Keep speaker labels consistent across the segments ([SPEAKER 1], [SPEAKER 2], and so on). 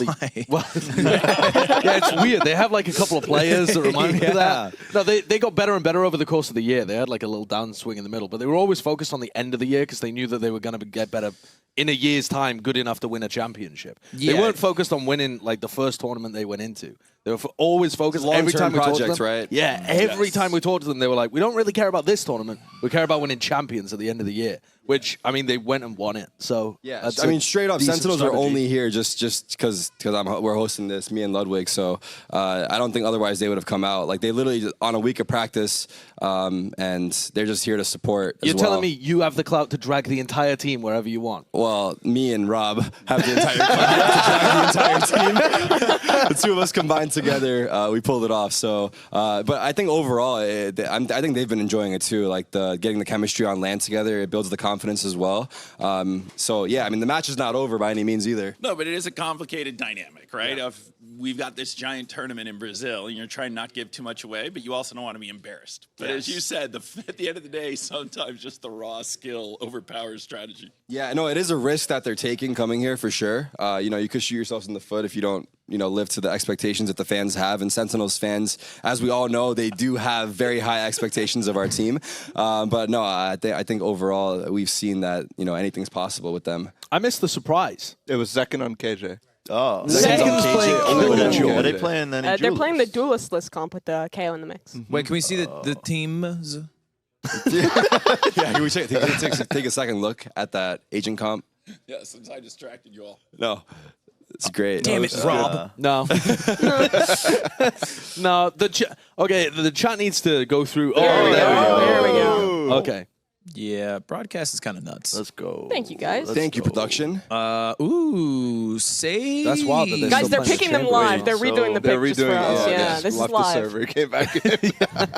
[SPEAKER 1] really.
[SPEAKER 2] Why?
[SPEAKER 1] Well, yeah, it's weird. They have like a couple of players that remind me of that. No, they got better and better over the course of the year. They had like a little downswing in the middle, but they were always focused on the end of the year because they knew that they were going to get better in a year's time, good enough to win a championship.
[SPEAKER 2] Yeah.
[SPEAKER 1] They weren't focused on winning like the first tournament they went into. They were always focused every time we talked to them.
[SPEAKER 3] Right?
[SPEAKER 1] Yeah, every time we talked to them, they were like, we don't really care about this tournament. We care about winning champions at the end of the year, which, I mean, they went and won it. So,
[SPEAKER 3] yeah, I mean, straight up, Sentinels are only here just because we're hosting this, me and Ludwig. So I don't think otherwise they would have come out. Like, they literally, on a week of practice, and they're just here to support
[SPEAKER 1] You're telling me you have the clout to drag the entire team wherever you want?
[SPEAKER 3] Well, me and Rob have the entire team. The two of us combined together, we pulled it off. So, but I think overall, I think they've been enjoying it too. Like getting the chemistry on land together, it builds the confidence as well. So yeah, I mean the match is not over by any means either.
[SPEAKER 4] No, but it is a complicated dynamic, right?
[SPEAKER 3] Yeah.
[SPEAKER 4] Of we've got this giant tournament in Brazil, and you're trying not to give too much away, but you also don't want to be embarrassed. But as you said, at the end of the day, sometimes just the raw skill overpowers strategy.
[SPEAKER 3] Yeah, no, it is a risk that they're taking coming here for sure. You know, you could shoot yourselves in the foot if you don't, live to the expectations that the fans have. And Sentinels fans, as we all know, they do have very high expectations of our team. But no, I think overall we've seen that, anything's possible with them.
[SPEAKER 1] I missed the surprise.
[SPEAKER 5] It was Zekken on KJ.
[SPEAKER 6] Oh,
[SPEAKER 1] Second's playing.
[SPEAKER 6] Are they playing any
[SPEAKER 7] they're playing the duelist list comp with the KO in the mix.
[SPEAKER 2] Wait, can we see the teams?
[SPEAKER 3] Yeah, can we take a second look at that agent comp?
[SPEAKER 4] Yeah, since I distracted you all.
[SPEAKER 3] No. It's great.
[SPEAKER 2] Damn it, Rob.
[SPEAKER 1] No. No. The chat needs to go through.
[SPEAKER 7] There we go.
[SPEAKER 1] Okay.
[SPEAKER 2] Yeah, broadcast is kind of nuts.
[SPEAKER 6] Let's go.
[SPEAKER 7] Thank you, guys.
[SPEAKER 3] Thank you, production.
[SPEAKER 2] Sage.
[SPEAKER 1] That's wild. That
[SPEAKER 7] Guys, they're picking them live. They're redoing the
[SPEAKER 5] They're
[SPEAKER 7] pick just for us.
[SPEAKER 5] redoing.
[SPEAKER 7] Yeah, this is
[SPEAKER 5] left
[SPEAKER 7] live.
[SPEAKER 5] the server, came back in.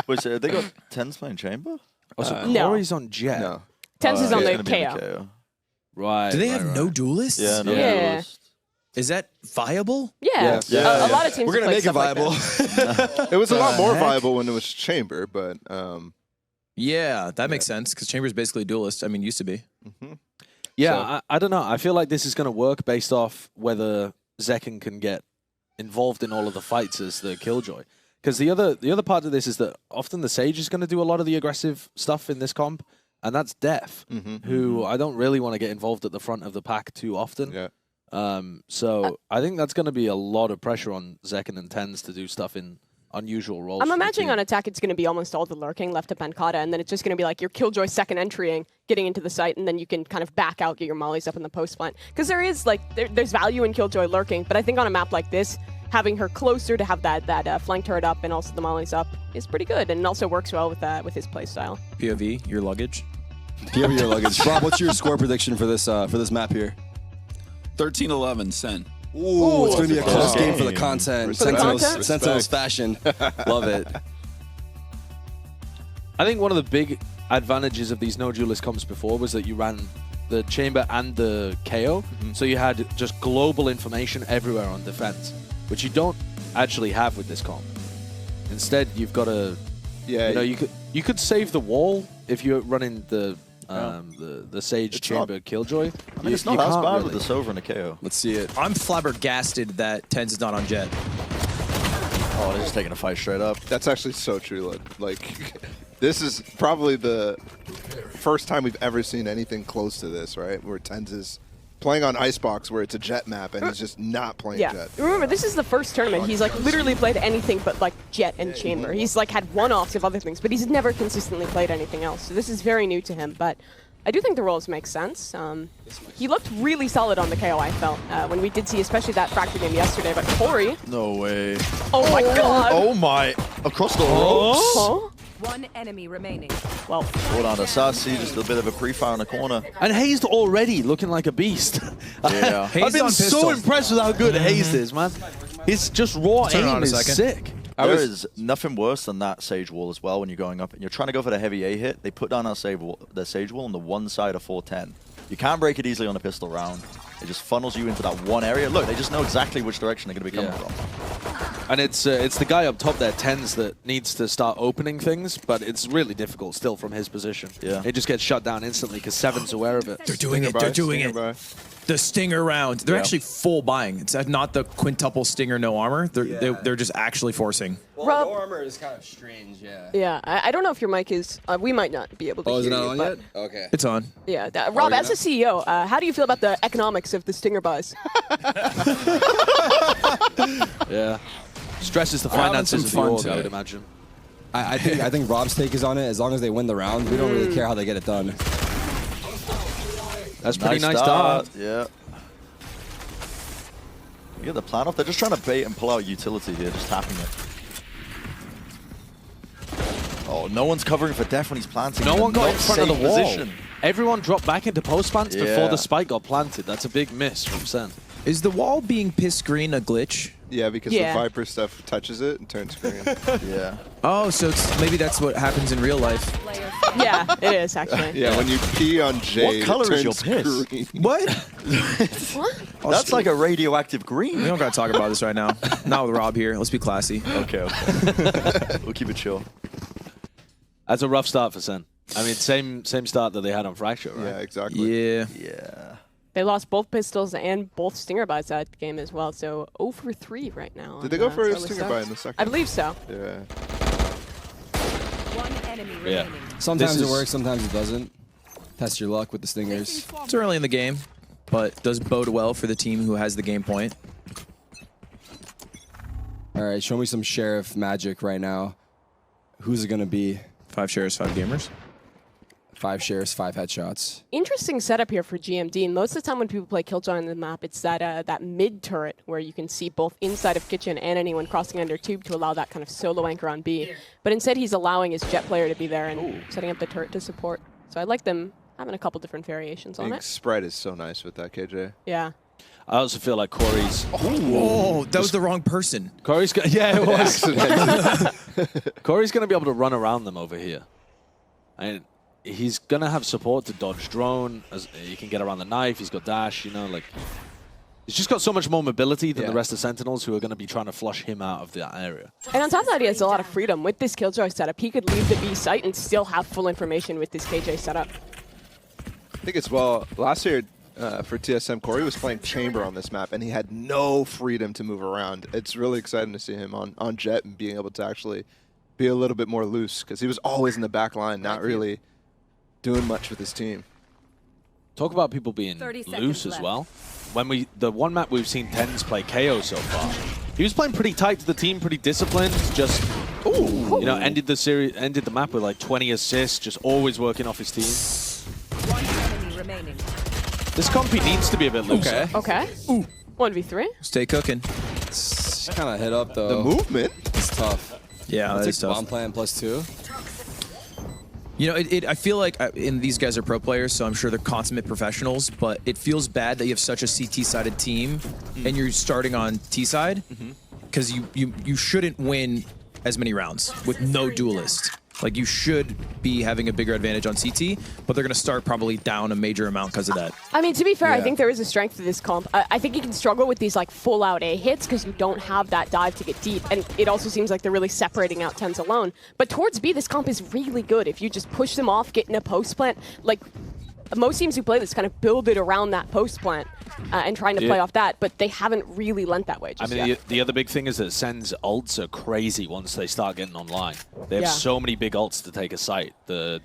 [SPEAKER 6] Wait, so they got Tens playing Chamber?
[SPEAKER 1] Oh, so
[SPEAKER 7] No.
[SPEAKER 1] Corey's on Jet.
[SPEAKER 5] No.
[SPEAKER 7] Tens is on
[SPEAKER 6] it's
[SPEAKER 7] the
[SPEAKER 6] gonna be in
[SPEAKER 7] KO.
[SPEAKER 1] Right.
[SPEAKER 2] Do they have no duelists?
[SPEAKER 6] Yeah, no.
[SPEAKER 7] Yeah.
[SPEAKER 2] Is that viable?
[SPEAKER 7] Yeah.
[SPEAKER 5] Yeah.
[SPEAKER 7] A lot of teams
[SPEAKER 3] We're going to
[SPEAKER 7] play
[SPEAKER 3] make it
[SPEAKER 7] stuff like
[SPEAKER 3] viable.
[SPEAKER 7] that.
[SPEAKER 5] It was a lot more
[SPEAKER 2] heck?
[SPEAKER 5] viable when it was Chamber, but
[SPEAKER 2] Yeah, that makes sense because Chamber's basically a duelist. I mean, used to be.
[SPEAKER 1] Yeah, I don't know. I feel like this is going to work based off whether Zekken can get involved in all of the fights as the Killjoy. Because the other part of this is that often the Sage is going to do a lot of the aggressive stuff in this comp, and that's Def, who I don't really want to get involved at the front of the pack too often.
[SPEAKER 5] yeah.
[SPEAKER 1] So I think that's going to be a lot of pressure on Zekken and Tens to do stuff in unusual roles.
[SPEAKER 7] I'm
[SPEAKER 1] for the
[SPEAKER 7] imagining
[SPEAKER 1] team.
[SPEAKER 7] on attack it's going to be almost all the lurking left to Pankata, and then it's just going to be like your Killjoy second entrying, getting into the site, and then you can kind of back out, get your mollies up in the post plant. Because there is, there's value in Killjoy lurking, but I think on a map like this, having her closer to have that flank turret up and also the mollies up is pretty good, and it also works well with his playstyle.
[SPEAKER 2] POV, your luggage.
[SPEAKER 3] POV your luggage. Rob, what's your score prediction for this map here?
[SPEAKER 4] 13-11, Sen.
[SPEAKER 3] Ooh, it's going to be a close game for the
[SPEAKER 6] game.
[SPEAKER 3] content.
[SPEAKER 7] For the content?
[SPEAKER 3] Sentinels fashion. Love it.
[SPEAKER 1] I think one of the big advantages of these no duelist comps before was that you ran the chamber and the KO, so you had just global information everywhere on defense, which you don't actually have with this comp. Instead, you've got to, you could save the wall if you're running the Sage Chamber Killjoy.
[SPEAKER 6] I mean, it's not as bad with the Sova and the KO.
[SPEAKER 3] Let's see it.
[SPEAKER 2] I'm flabbergasted that Tens is not on Jet.
[SPEAKER 6] Oh, they're just taking a fight straight up.
[SPEAKER 5] That's actually so true. Like, this is probably the first time we've ever seen anything close to this, right? Where Tens is playing on Icebox, where it's a Jet map, and he's just not playing Jet.
[SPEAKER 7] Remember, this is the first tournament he's literally played anything but Jet and Chamber. He's had one-offs of other things, but he's never consistently played anything else. So this is very new to him, but I do think the roles make sense. He looked really solid on the KO, I felt, when we did see especially that Fracture game yesterday, but Corey...
[SPEAKER 6] No way.
[SPEAKER 7] Oh my god!
[SPEAKER 6] Oh my. Across the ropes.
[SPEAKER 7] Huh?
[SPEAKER 8] One enemy remaining.
[SPEAKER 7] Well,
[SPEAKER 6] Hold on to Sassy, just a bit of a pre-fire in the corner.
[SPEAKER 1] And Hazed already looking like a beast.
[SPEAKER 6] Yeah.
[SPEAKER 1] I've been
[SPEAKER 2] on
[SPEAKER 1] so
[SPEAKER 2] pistol.
[SPEAKER 1] impressed with how good Hazed is, man. His just raw
[SPEAKER 2] Turn it on
[SPEAKER 1] aim
[SPEAKER 2] a
[SPEAKER 1] is
[SPEAKER 2] second.
[SPEAKER 1] sick.
[SPEAKER 6] There is nothing worse than that Sage wall as well when you're going up and you're trying to go for the heavy A hit. They put down that Sage wall on the one side of 410. You can't break it easily on a pistol round. It just funnels you into that one area. Look, they just know exactly which direction they're going to be coming from.
[SPEAKER 1] And it's the guy up top there, Tens, that needs to start opening things, but it's really difficult still from his position.
[SPEAKER 6] Yeah.
[SPEAKER 1] It just gets shut down instantly because Seven's aware of it.
[SPEAKER 2] They're doing it. They're doing it. The Stinger round. They're actually full buying. It's not the quintuple Stinger, no armor. They're just actually forcing.
[SPEAKER 3] Well,
[SPEAKER 7] Rob,
[SPEAKER 3] no armor is kind of strange, yeah.
[SPEAKER 7] Yeah, I don't know if your mic is. We might not be able to hear
[SPEAKER 3] is it not
[SPEAKER 7] you,
[SPEAKER 3] on
[SPEAKER 7] but
[SPEAKER 3] yet? Okay.
[SPEAKER 2] It's on.
[SPEAKER 7] yeah, Rob, as a CEO, how do you feel about the economics of the Stinger buys?
[SPEAKER 1] Yeah. Stresses the
[SPEAKER 3] having
[SPEAKER 1] finances of
[SPEAKER 3] some
[SPEAKER 1] the
[SPEAKER 3] fun
[SPEAKER 1] org, I
[SPEAKER 3] today.
[SPEAKER 1] would imagine.
[SPEAKER 3] I think Rob's take is on it. As long as they win the round, we don't really care how they get it done.
[SPEAKER 1] That's pretty nice start.
[SPEAKER 6] Yeah. You get the plan off. They're just trying to bait and pull out utility here, just tapping it. Oh, no one's covering for Def when he's planting.
[SPEAKER 1] No one got in front of the wall.
[SPEAKER 6] Position.
[SPEAKER 1] Everyone dropped back into post plants before
[SPEAKER 6] Yeah.
[SPEAKER 1] the spike got planted. That's a big miss from Sen.
[SPEAKER 2] Is the wall being piss green a glitch?
[SPEAKER 5] Yeah, because
[SPEAKER 7] Yeah.
[SPEAKER 5] the Viper stuff touches it and turns green.
[SPEAKER 6] Yeah.
[SPEAKER 2] Oh, so maybe that's what happens in real life.
[SPEAKER 7] Yeah, it is actually.
[SPEAKER 5] Yeah, when you pee on Jade,
[SPEAKER 6] What color
[SPEAKER 5] it
[SPEAKER 6] is your
[SPEAKER 5] turns
[SPEAKER 6] piss?
[SPEAKER 5] green.
[SPEAKER 2] What?
[SPEAKER 7] What?
[SPEAKER 6] That's like a radioactive
[SPEAKER 2] We
[SPEAKER 6] green.
[SPEAKER 2] don't gotta talk about this right now. Not with Rob here. Let's be classy.
[SPEAKER 6] Okay. We'll keep it chill.
[SPEAKER 1] That's a rough start for Sen. I mean, same start that they had on Fracture, right?
[SPEAKER 5] Yeah, exactly.
[SPEAKER 2] Yeah.
[SPEAKER 6] Yeah.
[SPEAKER 7] They lost both pistols and both Stinger buys that game as well, so 0 for 3 right now.
[SPEAKER 5] Did they go for a
[SPEAKER 7] early
[SPEAKER 5] Stinger
[SPEAKER 7] starts.
[SPEAKER 5] buy in the second?
[SPEAKER 7] I believe so.
[SPEAKER 5] Yeah.
[SPEAKER 8] One enemy
[SPEAKER 1] Yeah.
[SPEAKER 8] remaining.
[SPEAKER 3] Sometimes
[SPEAKER 1] This
[SPEAKER 3] it
[SPEAKER 1] is-
[SPEAKER 3] works, sometimes it doesn't. Test your luck with the Stingers.
[SPEAKER 2] It's early in the game, but does bode well for the team who has the game point.
[SPEAKER 3] All right, show me some Sheriff magic right now. Who's it going to be?
[SPEAKER 2] 5 shares, 5 gamers.
[SPEAKER 3] 5 Sheriffs, 5 headshots.
[SPEAKER 7] Interesting setup here for GMD. And most of the time when people play Killjoy on the map, it's that mid turret where you can see both inside of kitchen and anyone crossing under tube to allow that kind of solo anchor on B. But instead, he's allowing his jet player to be there and setting up the turret to support. So I like them having a couple different variations on
[SPEAKER 5] Being
[SPEAKER 7] it.
[SPEAKER 5] spread is so nice with that, KJ.
[SPEAKER 7] Yeah.
[SPEAKER 1] I also feel like Corey's.
[SPEAKER 2] Oh, that was the wrong person.
[SPEAKER 1] Corey's yeah, it was. Corey's going to be able to run around them over here. And he's going to have support to dodge drone. As he can get around the knife. He's got dash, you know, like. He's just got so much more mobility than the rest of Sentinels who are going to be trying to flush him out of that area.
[SPEAKER 7] And on top of that, he has a lot of freedom. With this Killjoy setup, he could leave the B site and still have full information with this KJ setup.
[SPEAKER 5] I think it's last year for TSM, Corey was playing Chamber on this map, and he had no freedom to move around. It's really exciting to see him on Jet and being able to actually be a little bit more loose, because he was always in the back line, not really doing much with his team.
[SPEAKER 1] Talk about people being
[SPEAKER 8] 30
[SPEAKER 1] loose
[SPEAKER 8] seconds
[SPEAKER 1] as
[SPEAKER 8] left.
[SPEAKER 1] well. When the one map we've seen Tens play KO so far, he was playing pretty tight to the team, pretty disciplined. Just you know, ended the map with like 20 assists, just always working off his team.
[SPEAKER 8] One enemy remaining.
[SPEAKER 1] This compy needs to be a bit looser.
[SPEAKER 7] Okay. Ooh. 1v3.
[SPEAKER 2] Stay cooking.
[SPEAKER 3] It's kind of hit up, though.
[SPEAKER 5] The movement?
[SPEAKER 3] It's tough.
[SPEAKER 2] Yeah,
[SPEAKER 3] It's
[SPEAKER 2] that's
[SPEAKER 3] like
[SPEAKER 2] tough.
[SPEAKER 3] bomb plan +2.
[SPEAKER 2] You know, I feel like, and these guys are pro players, so I'm sure they're consummate professionals, but it feels bad that you have such a CT-sided team and you're starting on T-side, because you shouldn't win as many rounds with no duelist. Like, you should be having a bigger advantage on CT, but they're going to start probably down a major amount because of that.
[SPEAKER 7] I mean, to be fair, I
[SPEAKER 3] Yeah.
[SPEAKER 7] think there is a strength to this comp. I think you can struggle with these like full-out A hits because you don't have that dive to get deep, and it also seems like they're really separating out Tens alone. But towards B, this comp is really good. If you just push them off, get in a post plant, like most teams who play this kind of build it around that post plant and trying to play off that, but they haven't really lent that way
[SPEAKER 1] I
[SPEAKER 7] just
[SPEAKER 1] mean,
[SPEAKER 7] yet.
[SPEAKER 1] the other big thing is that Sen's ults are crazy once they start getting online. They have
[SPEAKER 7] Yeah.
[SPEAKER 1] so many big ults to take a site. The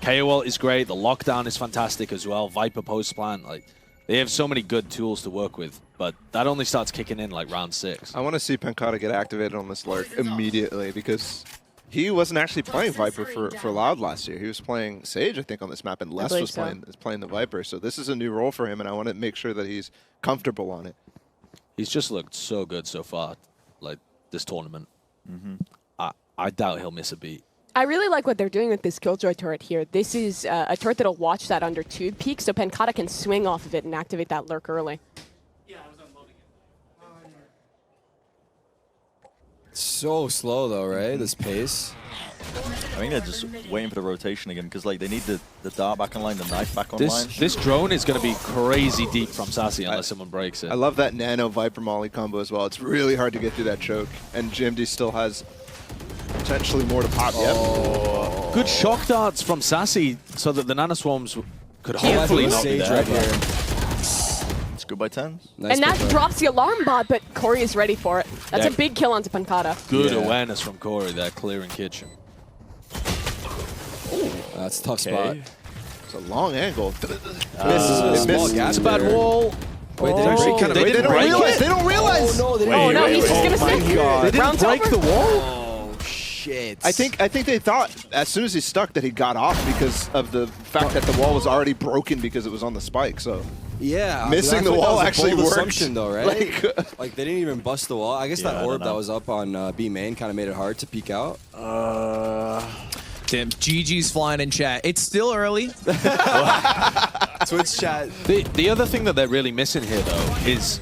[SPEAKER 1] KO ult is great. The lockdown is fantastic as well. Viper post plant, like they have so many good tools to work with. But that only starts kicking in like round 6.
[SPEAKER 5] I want to see Pancata get activated on this lurk immediately, because he wasn't actually playing Viper for Loud last year. He was playing Sage, I think, on this map, and Les
[SPEAKER 7] believe
[SPEAKER 5] was
[SPEAKER 7] so.
[SPEAKER 5] playing the Viper. So this is a new role for him, and I want to make sure that he's comfortable on it.
[SPEAKER 1] He's just looked so good so far, like this tournament. I doubt he'll miss a beat.
[SPEAKER 7] I really like what they're doing with this Killjoy turret here. This is a turret that'll watch that under tube peak, so Pancata can swing off of it and activate that lurk early.
[SPEAKER 3] So slow, though, right? This pace.
[SPEAKER 6] I think they're just waiting for the rotation again because like they need the dart back online, the knife back online.
[SPEAKER 1] This drone is going to be crazy deep from Sassy unless someone breaks it.
[SPEAKER 5] I love that Nano Viper Molly combo as well. It's really hard to get through that choke, and GMD still has potentially more to pop.
[SPEAKER 1] Oh. Good shock darts from Sassy so that the nanoswarms could hopefully not be
[SPEAKER 3] Sage
[SPEAKER 1] there.
[SPEAKER 3] right here.
[SPEAKER 6] It's good by 10.
[SPEAKER 3] Nice
[SPEAKER 7] And that
[SPEAKER 3] pick,
[SPEAKER 7] drops the alarm bot, but Corey is ready for it. That's
[SPEAKER 1] Yeah.
[SPEAKER 7] a big kill onto Pancada.
[SPEAKER 1] Good
[SPEAKER 3] Yeah.
[SPEAKER 1] awareness from Corey there, clearing kitchen.
[SPEAKER 3] That's a tough spot.
[SPEAKER 5] It's a long angle.
[SPEAKER 3] This is a small gap.
[SPEAKER 1] It's a bad
[SPEAKER 3] there.
[SPEAKER 1] wall.
[SPEAKER 3] Wait, they didn't break it.
[SPEAKER 1] They didn't break it.
[SPEAKER 5] They don't realize.
[SPEAKER 3] Oh, no, they
[SPEAKER 7] Oh,
[SPEAKER 3] didn't.
[SPEAKER 7] no, he's just going to
[SPEAKER 3] my
[SPEAKER 7] stick.
[SPEAKER 3] God.
[SPEAKER 1] They didn't
[SPEAKER 7] Round's
[SPEAKER 1] break
[SPEAKER 7] over.
[SPEAKER 1] the wall?
[SPEAKER 3] Oh, shit.
[SPEAKER 5] I think they thought as soon as he stuck that he got off because of the fact that the wall was already broken because it was on the spike. So
[SPEAKER 3] yeah,
[SPEAKER 5] missing
[SPEAKER 3] I
[SPEAKER 5] the
[SPEAKER 3] feel like
[SPEAKER 5] wall
[SPEAKER 3] that was a
[SPEAKER 5] actually
[SPEAKER 3] bold
[SPEAKER 5] worked.
[SPEAKER 3] assumption, though, right? Like they didn't even bust the wall. I guess
[SPEAKER 6] Yeah, I
[SPEAKER 3] that
[SPEAKER 6] don't
[SPEAKER 3] orb that
[SPEAKER 6] know.
[SPEAKER 3] was up on B main kind of made it hard to peek out.
[SPEAKER 2] Damn, GG's flying in chat. It's still early.
[SPEAKER 3] Twitch chat.
[SPEAKER 1] The other thing that they're really missing here, though, is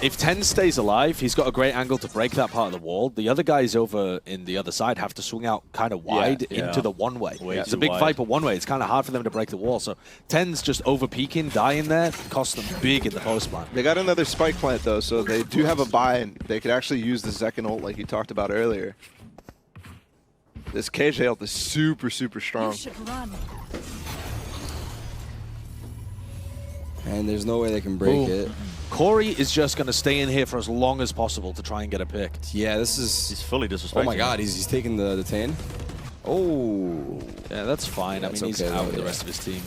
[SPEAKER 1] if 10 stays alive, he's got a great angle to break that part of the wall. The other guys over in the other side have to swing out kind of wide
[SPEAKER 6] yeah.
[SPEAKER 1] into the one-way.
[SPEAKER 6] Way
[SPEAKER 1] It's a
[SPEAKER 6] too
[SPEAKER 1] big
[SPEAKER 6] wide.
[SPEAKER 1] Viper one-way. It's kind of hard for them to break the wall. So 10's just over-peeking, dying there, costs them big in the post plant.
[SPEAKER 5] They got another spike plant though, so they do have a buy, and they could actually use the second ult like you talked about earlier. This KJ ult is super, super strong.
[SPEAKER 3] And there's no way they can break it.
[SPEAKER 1] Corey is just going to stay in here for as long as possible to try and get a pick.
[SPEAKER 3] Yeah, this is...
[SPEAKER 6] He's fully disrespecting.
[SPEAKER 3] Oh my God, he's taking the tan. Oh.
[SPEAKER 1] Yeah, that's fine.
[SPEAKER 3] That's
[SPEAKER 1] I mean, he's
[SPEAKER 3] okay,
[SPEAKER 1] out
[SPEAKER 3] though,
[SPEAKER 1] with the
[SPEAKER 3] yeah.
[SPEAKER 1] rest of his team.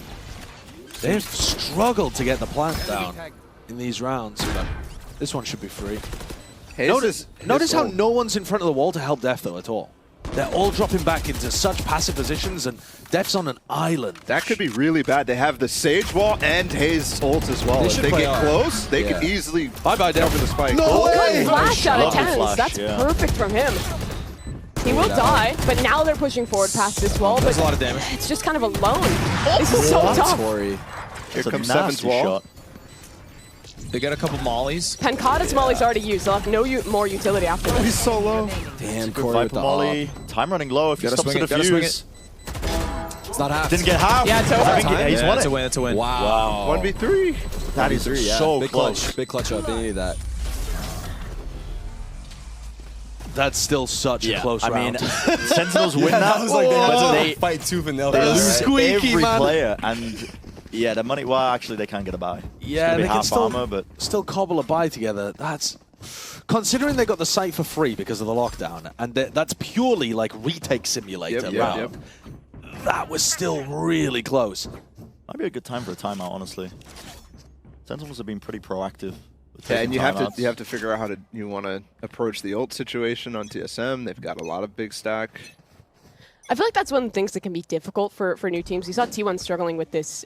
[SPEAKER 1] They've struggled to get the plant down in these rounds, but this one should be free. Notice how no one's in front of the wall to help Def, though, at all. They're all dropping back into such passive positions, and Def's on an island.
[SPEAKER 5] That could be really bad. They have the Sage wall and Haze ult as well.
[SPEAKER 3] They
[SPEAKER 5] If
[SPEAKER 3] should
[SPEAKER 5] they
[SPEAKER 3] play
[SPEAKER 5] get
[SPEAKER 3] hard.
[SPEAKER 5] close, they
[SPEAKER 3] Yeah.
[SPEAKER 5] could easily
[SPEAKER 1] Bye-bye, Def.
[SPEAKER 5] cover the spike.
[SPEAKER 3] No way!
[SPEAKER 7] Good flash out of
[SPEAKER 6] Lovely
[SPEAKER 7] 10s.
[SPEAKER 6] flash,
[SPEAKER 7] That's
[SPEAKER 6] yeah.
[SPEAKER 7] perfect from him. He will die, but now they're pushing forward past this wall.
[SPEAKER 2] That's
[SPEAKER 7] But
[SPEAKER 2] a lot of damage.
[SPEAKER 7] it's just kind of alone. This is so tough.
[SPEAKER 3] Corey.
[SPEAKER 5] Here
[SPEAKER 6] It's a
[SPEAKER 5] comes Seven's
[SPEAKER 6] nasty
[SPEAKER 5] wall.
[SPEAKER 6] shot.
[SPEAKER 2] They got a couple mollies.
[SPEAKER 7] Pancada's molly's already used. They'll have no more utility after this.
[SPEAKER 5] He's so low.
[SPEAKER 3] Damn,
[SPEAKER 6] Good
[SPEAKER 3] Corey with
[SPEAKER 6] Viper
[SPEAKER 3] the
[SPEAKER 6] Molly. Time running low. If he
[SPEAKER 2] Gotta
[SPEAKER 6] stops
[SPEAKER 2] swing
[SPEAKER 6] at
[SPEAKER 2] it,
[SPEAKER 6] a
[SPEAKER 2] gotta swing
[SPEAKER 6] fuse.
[SPEAKER 3] It's not half.
[SPEAKER 6] Didn't get half.
[SPEAKER 7] Yeah, it's over.
[SPEAKER 6] I think he's
[SPEAKER 2] Yeah,
[SPEAKER 6] won
[SPEAKER 2] that's
[SPEAKER 6] it.
[SPEAKER 2] a win. That's a win.
[SPEAKER 3] Wow.
[SPEAKER 5] 1v3.
[SPEAKER 6] That is
[SPEAKER 3] 3, yeah.
[SPEAKER 6] so
[SPEAKER 3] Big
[SPEAKER 6] close.
[SPEAKER 3] clutch. Big clutch up. They needed that.
[SPEAKER 1] That's still such a close
[SPEAKER 6] I
[SPEAKER 1] round.
[SPEAKER 6] mean, Sentinels win that.
[SPEAKER 3] That was like they had
[SPEAKER 6] but
[SPEAKER 3] to
[SPEAKER 6] they
[SPEAKER 3] fight tooth and nail.
[SPEAKER 6] they
[SPEAKER 3] for that,
[SPEAKER 6] lose
[SPEAKER 3] right?
[SPEAKER 1] Squeaky,
[SPEAKER 6] every
[SPEAKER 1] man.
[SPEAKER 6] player, and yeah, the money. Well, actually, they can get a buy.
[SPEAKER 1] Yeah,
[SPEAKER 6] they
[SPEAKER 1] they can
[SPEAKER 6] half
[SPEAKER 1] still,
[SPEAKER 6] armor, but
[SPEAKER 1] still cobble a buy together. That's considering they got the site for free because of the lockdown, and that's purely like retake simulator.
[SPEAKER 5] Yep,
[SPEAKER 1] round. That was still really close.
[SPEAKER 6] might be a good time for a timeout. Honestly, Sentinels have been pretty proactive. with
[SPEAKER 5] Yeah,
[SPEAKER 6] taking
[SPEAKER 5] and you have
[SPEAKER 6] timeouts.
[SPEAKER 5] to figure out how you want to approach the ult situation on TSM. They've got a lot of big stack.
[SPEAKER 7] I feel like that's one of the things that can be difficult for new teams. You saw T1 struggling with this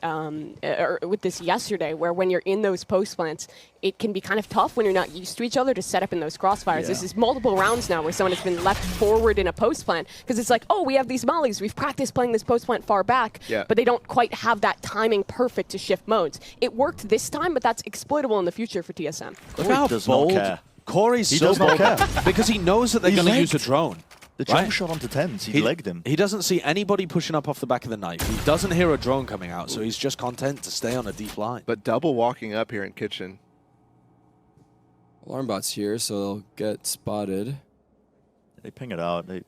[SPEAKER 7] yesterday, where when you're in those post plants, it can be kind of tough when you're not used to each other to set up in those crossfires.
[SPEAKER 6] Yeah.
[SPEAKER 7] This is multiple rounds now where someone has been left forward in a post plant because it's like, oh, we have these mollies. We've practiced playing this post plant far back, but they don't quite have that timing perfect to shift modes. It worked this time, but that's exploitable in the future for TSM.
[SPEAKER 1] Look how
[SPEAKER 6] does not
[SPEAKER 1] bold
[SPEAKER 6] care.
[SPEAKER 1] Corey's
[SPEAKER 6] He
[SPEAKER 1] so
[SPEAKER 6] does not
[SPEAKER 1] bold
[SPEAKER 6] care.
[SPEAKER 1] because he knows that they're
[SPEAKER 6] He
[SPEAKER 1] going to use a
[SPEAKER 6] legged.
[SPEAKER 1] drone.
[SPEAKER 6] The jump
[SPEAKER 1] right?
[SPEAKER 6] shot onto 10s. He legged him.
[SPEAKER 1] He doesn't see anybody pushing up off the back of the knife. He doesn't hear a drone coming out, so he's just content to stay on a deep line.
[SPEAKER 5] But double walking up here in kitchen.
[SPEAKER 3] Alarm bot's here, so they'll get spotted.
[SPEAKER 6] They ping it out. They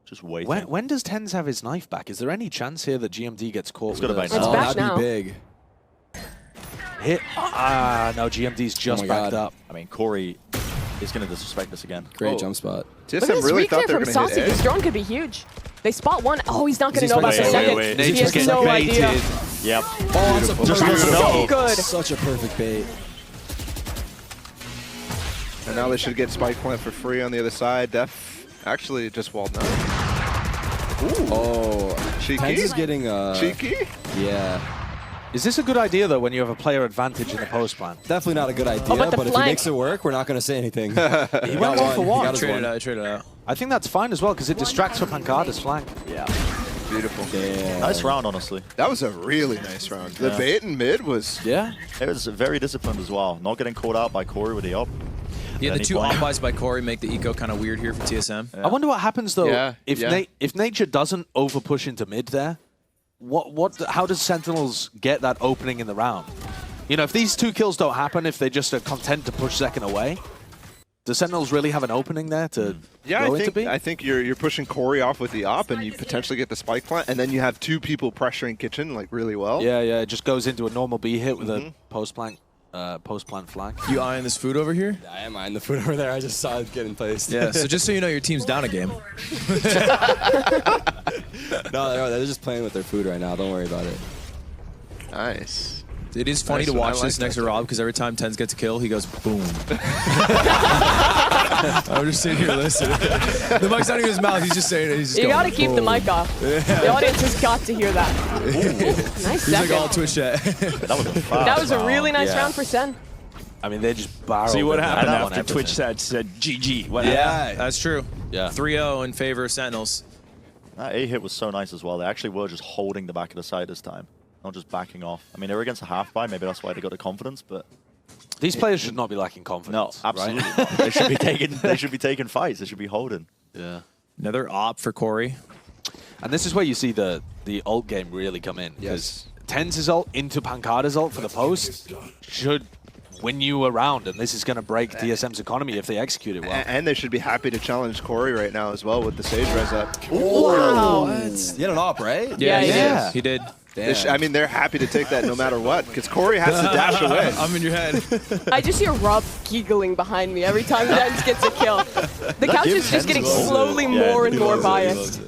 [SPEAKER 6] just wait.
[SPEAKER 1] When does Tens have his knife back? Is there any chance here that GMD gets caught?
[SPEAKER 6] It's gotta
[SPEAKER 1] with
[SPEAKER 6] be
[SPEAKER 1] a-
[SPEAKER 6] now.
[SPEAKER 7] It's back
[SPEAKER 3] that'd
[SPEAKER 7] now.
[SPEAKER 3] be big.
[SPEAKER 1] Hit. No, GMD's just
[SPEAKER 3] my
[SPEAKER 1] backed
[SPEAKER 3] God.
[SPEAKER 1] up.
[SPEAKER 6] I mean, Corey is going to disrespect us again.
[SPEAKER 3] Great
[SPEAKER 5] Oh.
[SPEAKER 3] jump spot.
[SPEAKER 7] Look at
[SPEAKER 5] TSM
[SPEAKER 7] this
[SPEAKER 5] really
[SPEAKER 7] reclear
[SPEAKER 5] thought they were
[SPEAKER 7] from
[SPEAKER 5] going to
[SPEAKER 7] Saucy.
[SPEAKER 5] hit
[SPEAKER 7] This
[SPEAKER 5] A.
[SPEAKER 7] drone could be huge. They spot one. Oh, he's not going to know about the
[SPEAKER 6] wait,
[SPEAKER 7] second.
[SPEAKER 6] wait.
[SPEAKER 7] He
[SPEAKER 1] Nate's
[SPEAKER 7] has
[SPEAKER 1] getting
[SPEAKER 7] no idea.
[SPEAKER 1] baited.
[SPEAKER 6] Yep.
[SPEAKER 3] Oh, that's a
[SPEAKER 6] Just
[SPEAKER 3] perfect
[SPEAKER 6] doesn't know.
[SPEAKER 7] So good.
[SPEAKER 3] Such a perfect bait.
[SPEAKER 5] And now they should get spike plant for free on the other side. Def actually just walled now.
[SPEAKER 3] Oh,
[SPEAKER 5] Cheeky.
[SPEAKER 3] Tens is getting
[SPEAKER 5] Cheeky?
[SPEAKER 3] Yeah,
[SPEAKER 1] Is this a good idea, though, when you have a player advantage in the post plan?
[SPEAKER 3] definitely not a good idea.
[SPEAKER 7] Oh, but the
[SPEAKER 3] if he
[SPEAKER 7] flank.
[SPEAKER 3] makes it work, we're not going to say anything.
[SPEAKER 1] He went one for one.
[SPEAKER 2] Traded out.
[SPEAKER 1] I think that's fine as well, because it distracts for Pancada's flank.
[SPEAKER 6] Yeah.
[SPEAKER 5] Beautiful.
[SPEAKER 3] Damn.
[SPEAKER 6] Nice round, honestly.
[SPEAKER 5] That was a really nice round. The
[SPEAKER 6] Yeah.
[SPEAKER 5] bait in mid was...
[SPEAKER 1] Yeah.
[SPEAKER 6] It was very disciplined as well. Not getting caught out by Corey with the up.
[SPEAKER 2] Yeah, the
[SPEAKER 6] any
[SPEAKER 2] two
[SPEAKER 6] point.
[SPEAKER 2] op-buys by Corey make the eco kind of weird here for TSM.
[SPEAKER 1] I wonder what happens though
[SPEAKER 5] Yeah,
[SPEAKER 1] if
[SPEAKER 5] yeah.
[SPEAKER 1] if Nature doesn't over push into mid there. How does Sentinels get that opening in the round? You know, if these 2 kills don't happen, if they just are content to push second away, does Sentinels really have an opening there to go into B?
[SPEAKER 5] I think you're pushing Corey off with the op, and you potentially get the spike plant, and then you have 2 people pressuring kitchen like really well.
[SPEAKER 1] Yeah, it just goes into a normal B hit with a post plant flag.
[SPEAKER 2] You eyeing this food over here?
[SPEAKER 3] I am eyeing the food over there. I just saw it getting placed.
[SPEAKER 2] Yeah, so just so you know, your team's down a game.
[SPEAKER 3] No, they're just playing with their food right now. Don't worry about it.
[SPEAKER 5] Nice.
[SPEAKER 2] It is funny
[SPEAKER 5] Nice
[SPEAKER 2] to
[SPEAKER 5] one. I
[SPEAKER 2] watch
[SPEAKER 5] like
[SPEAKER 2] this next
[SPEAKER 5] that.
[SPEAKER 2] to Rob because every time Tens gets a kill, he goes boom. I'm just sitting here listening. The mic's not even in his mouth. He's just saying it. He's just
[SPEAKER 7] You
[SPEAKER 2] going,
[SPEAKER 7] gotta keep the
[SPEAKER 2] boom.
[SPEAKER 7] mic off. The audience has got to hear that. Nice
[SPEAKER 2] He's like
[SPEAKER 7] second.
[SPEAKER 2] all Twitch chat.
[SPEAKER 6] That was a fast
[SPEAKER 7] That was a
[SPEAKER 6] round.
[SPEAKER 7] really nice
[SPEAKER 3] Yeah.
[SPEAKER 7] round for Sen.
[SPEAKER 1] I mean, they just barreled.
[SPEAKER 4] See what
[SPEAKER 1] it
[SPEAKER 4] happened
[SPEAKER 1] down on
[SPEAKER 4] after
[SPEAKER 1] everything.
[SPEAKER 4] Twitch said GG. What happened?
[SPEAKER 2] Yeah, that's true.
[SPEAKER 1] Yeah.
[SPEAKER 2] 3-0 in favor of Sentinels.
[SPEAKER 6] That A hit was so nice as well. They actually were just holding the back of the side this time, not just backing off. I mean, they were against a half buy. Maybe that's why they got the confidence, but
[SPEAKER 1] These players should not be lacking
[SPEAKER 6] no,
[SPEAKER 1] confidence.
[SPEAKER 6] absolutely
[SPEAKER 1] Right?
[SPEAKER 6] not. They should be taking. They should be taking fights. They should be holding.
[SPEAKER 1] Yeah.
[SPEAKER 2] Another op for Corey.
[SPEAKER 1] And this is where you see the ult game really come in.
[SPEAKER 5] Yes.
[SPEAKER 1] Tens' ult into Pancada's ult for the post should win you a round, and this is going to break TSM's economy if they execute it well.
[SPEAKER 5] And they should be happy to challenge Corey right now as well with the Sage res up.
[SPEAKER 7] Wow.
[SPEAKER 3] You had an op, right?
[SPEAKER 7] Yeah,
[SPEAKER 1] yeah.
[SPEAKER 2] He did.
[SPEAKER 5] I mean, they're happy to take that no matter what, because Corey has to dash away.
[SPEAKER 2] I'm in your head.
[SPEAKER 7] I just hear Rob giggling behind me every time Tens gets a kill. The couch is just getting slowly more and more biased.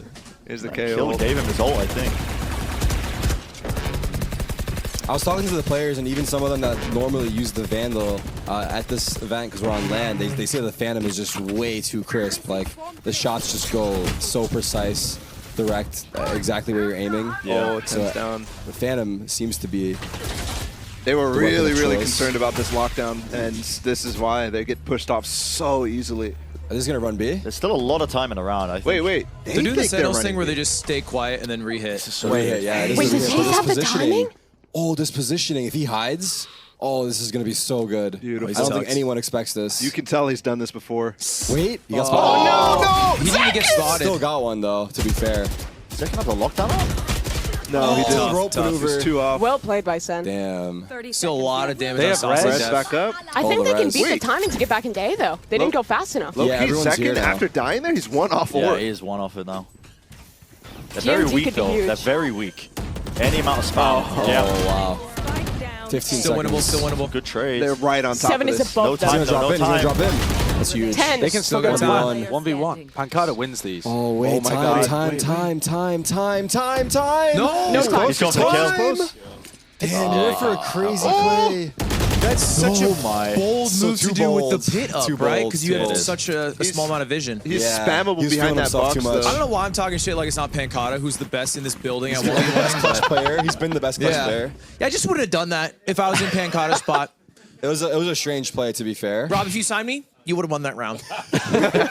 [SPEAKER 5] Here's the
[SPEAKER 6] Kill
[SPEAKER 5] KO.
[SPEAKER 6] gave him his ult, I think.
[SPEAKER 3] I was talking to the players, and even some of them that normally use the Vandal at this event because we're on land, they say the Phantom is just way too crisp. Like, the shots just go so precise, direct, exactly where you're aiming.
[SPEAKER 5] Oh, it's
[SPEAKER 3] So,
[SPEAKER 5] down.
[SPEAKER 3] the Phantom seems to be...
[SPEAKER 5] They were
[SPEAKER 3] the weapon
[SPEAKER 5] really,
[SPEAKER 3] of
[SPEAKER 5] really
[SPEAKER 3] choice.
[SPEAKER 5] concerned about this lockdown, and this is why they get pushed off so easily.
[SPEAKER 3] Are they going to run B?
[SPEAKER 6] There's still a lot of time in the round. I think.
[SPEAKER 5] Wait.
[SPEAKER 2] They're doing the
[SPEAKER 5] think
[SPEAKER 2] Sentinels
[SPEAKER 5] running
[SPEAKER 2] thing where
[SPEAKER 5] B.
[SPEAKER 2] they just stay quiet and then re-hit.
[SPEAKER 3] Wait, yeah. This
[SPEAKER 7] Wait,
[SPEAKER 3] is
[SPEAKER 7] does
[SPEAKER 3] weird.
[SPEAKER 7] he
[SPEAKER 3] This
[SPEAKER 7] have the
[SPEAKER 3] positioning-
[SPEAKER 7] timing?
[SPEAKER 3] Oh, this positioning. If he hides, oh, this is going to be so good.
[SPEAKER 5] Beautiful.
[SPEAKER 3] I don't think
[SPEAKER 2] Sucks.
[SPEAKER 3] anyone expects this.
[SPEAKER 5] You can tell he's done this before.
[SPEAKER 3] Wait, you got spotted.
[SPEAKER 5] Oh,
[SPEAKER 2] He didn't get spotted.
[SPEAKER 3] Still got one, though, to be fair.
[SPEAKER 6] Second up the lockdown up?
[SPEAKER 5] No, he didn't.
[SPEAKER 2] Tough,
[SPEAKER 3] rope
[SPEAKER 2] tough.
[SPEAKER 3] maneuver.
[SPEAKER 5] He's 2 off.
[SPEAKER 7] Well played by Sen.
[SPEAKER 3] Damn.
[SPEAKER 2] Still a lot of damage
[SPEAKER 1] They
[SPEAKER 2] on
[SPEAKER 1] have
[SPEAKER 2] Sausage
[SPEAKER 1] res
[SPEAKER 2] Death.
[SPEAKER 5] Back up.
[SPEAKER 7] I
[SPEAKER 3] All
[SPEAKER 7] think
[SPEAKER 3] the
[SPEAKER 7] they can
[SPEAKER 3] res.
[SPEAKER 7] beat
[SPEAKER 5] Wait.
[SPEAKER 7] the timing to get back in day, though. They didn't go fast enough.
[SPEAKER 5] Low
[SPEAKER 3] Yeah,
[SPEAKER 5] key
[SPEAKER 3] everyone's here
[SPEAKER 5] second
[SPEAKER 3] now.
[SPEAKER 5] after dying there. He's 1 off
[SPEAKER 6] Yeah,
[SPEAKER 5] orb.
[SPEAKER 6] he is one off it now. They're very
[SPEAKER 7] TNT
[SPEAKER 6] weak
[SPEAKER 7] could be
[SPEAKER 6] though.
[SPEAKER 7] huge.
[SPEAKER 6] They're very weak. Any amount of spam.
[SPEAKER 3] Oh,
[SPEAKER 6] Yeah.
[SPEAKER 3] wow. 15
[SPEAKER 2] Still winnable,
[SPEAKER 3] seconds.
[SPEAKER 2] still winnable.
[SPEAKER 6] Good trade.
[SPEAKER 5] They're right on top
[SPEAKER 7] 7
[SPEAKER 5] of
[SPEAKER 7] is
[SPEAKER 5] this.
[SPEAKER 7] above
[SPEAKER 6] No
[SPEAKER 7] them.
[SPEAKER 6] time.
[SPEAKER 3] He's going to
[SPEAKER 6] No
[SPEAKER 3] drop in.
[SPEAKER 6] time.
[SPEAKER 3] He's going to drop in. That's huge.
[SPEAKER 7] 10.
[SPEAKER 1] They can still
[SPEAKER 2] Still
[SPEAKER 1] get
[SPEAKER 2] got time.
[SPEAKER 1] 1v1. Pancada wins these.
[SPEAKER 3] Oh, wait.
[SPEAKER 5] my
[SPEAKER 3] time,
[SPEAKER 5] God.
[SPEAKER 3] time,
[SPEAKER 5] Wait,
[SPEAKER 3] time, time, time, time, time.
[SPEAKER 2] No.
[SPEAKER 7] No
[SPEAKER 5] He's
[SPEAKER 7] time.
[SPEAKER 5] close.
[SPEAKER 6] He's going for the kill.
[SPEAKER 5] Close.
[SPEAKER 3] Damn, you went for a crazy play.
[SPEAKER 2] That's such
[SPEAKER 6] Oh
[SPEAKER 2] a
[SPEAKER 6] my.
[SPEAKER 2] bold
[SPEAKER 3] So
[SPEAKER 2] move
[SPEAKER 3] too
[SPEAKER 2] to do with
[SPEAKER 3] bold.
[SPEAKER 2] the pit up,
[SPEAKER 3] Too
[SPEAKER 2] right?
[SPEAKER 3] bold,
[SPEAKER 2] Because you
[SPEAKER 3] too
[SPEAKER 2] have
[SPEAKER 3] bold.
[SPEAKER 2] such a small amount of vision.
[SPEAKER 5] He's
[SPEAKER 3] Yeah,
[SPEAKER 5] spammable
[SPEAKER 3] he's
[SPEAKER 5] behind
[SPEAKER 3] feeling
[SPEAKER 5] that
[SPEAKER 3] himself
[SPEAKER 5] box,
[SPEAKER 3] too much.
[SPEAKER 5] though.
[SPEAKER 2] I don't know why I'm talking shit like it's not Pancada, who's the best in this building.
[SPEAKER 3] He's been the best clutch player. He's been the best clutch
[SPEAKER 2] Yeah.
[SPEAKER 3] player.
[SPEAKER 2] Yeah, I just wouldn't have done that if I was in Pancada's spot.
[SPEAKER 3] It was a strange play, to be fair.
[SPEAKER 2] Rob, if you signed me, you would have won that round.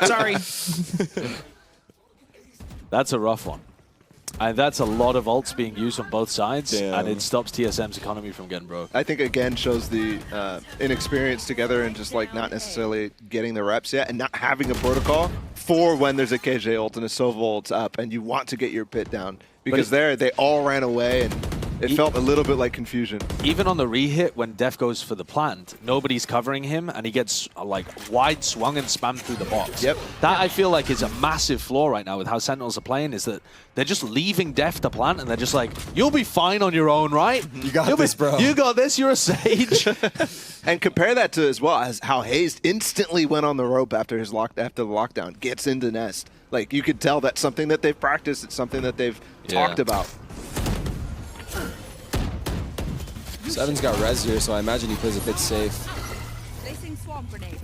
[SPEAKER 2] Sorry.
[SPEAKER 1] That's a rough one. And that's a lot of ults being used on both sides,
[SPEAKER 3] Damn.
[SPEAKER 1] and it stops TSM's economy from getting broke.
[SPEAKER 5] I think again shows the inexperience together and just like not necessarily getting the reps yet and not having a protocol for when there's a KJ ult and a Sova ult's up and you want to get your pit down. Because there they all ran away and it felt a little bit like confusion.
[SPEAKER 1] Even on the re-hit, when Def goes for the plant, nobody's covering him, and he gets like wide swung and spammed through the box.
[SPEAKER 5] Yep.
[SPEAKER 1] That I feel like is a massive flaw right now with how Sentinels are playing, is that they're just leaving Def to plant, and they're just like, you'll be fine on your own, right?
[SPEAKER 3] You got
[SPEAKER 1] You'll
[SPEAKER 3] this, bro.
[SPEAKER 1] You got this, you're a sage.
[SPEAKER 5] And compare that to as well as how Hayes instantly went on the rope after the lockdown, gets into nest. Like you could tell that's something that they've practiced, it's something that they've talked about.
[SPEAKER 3] Seven's got res here, so I imagine he plays a bit safe.
[SPEAKER 8] Placing swamp grenade.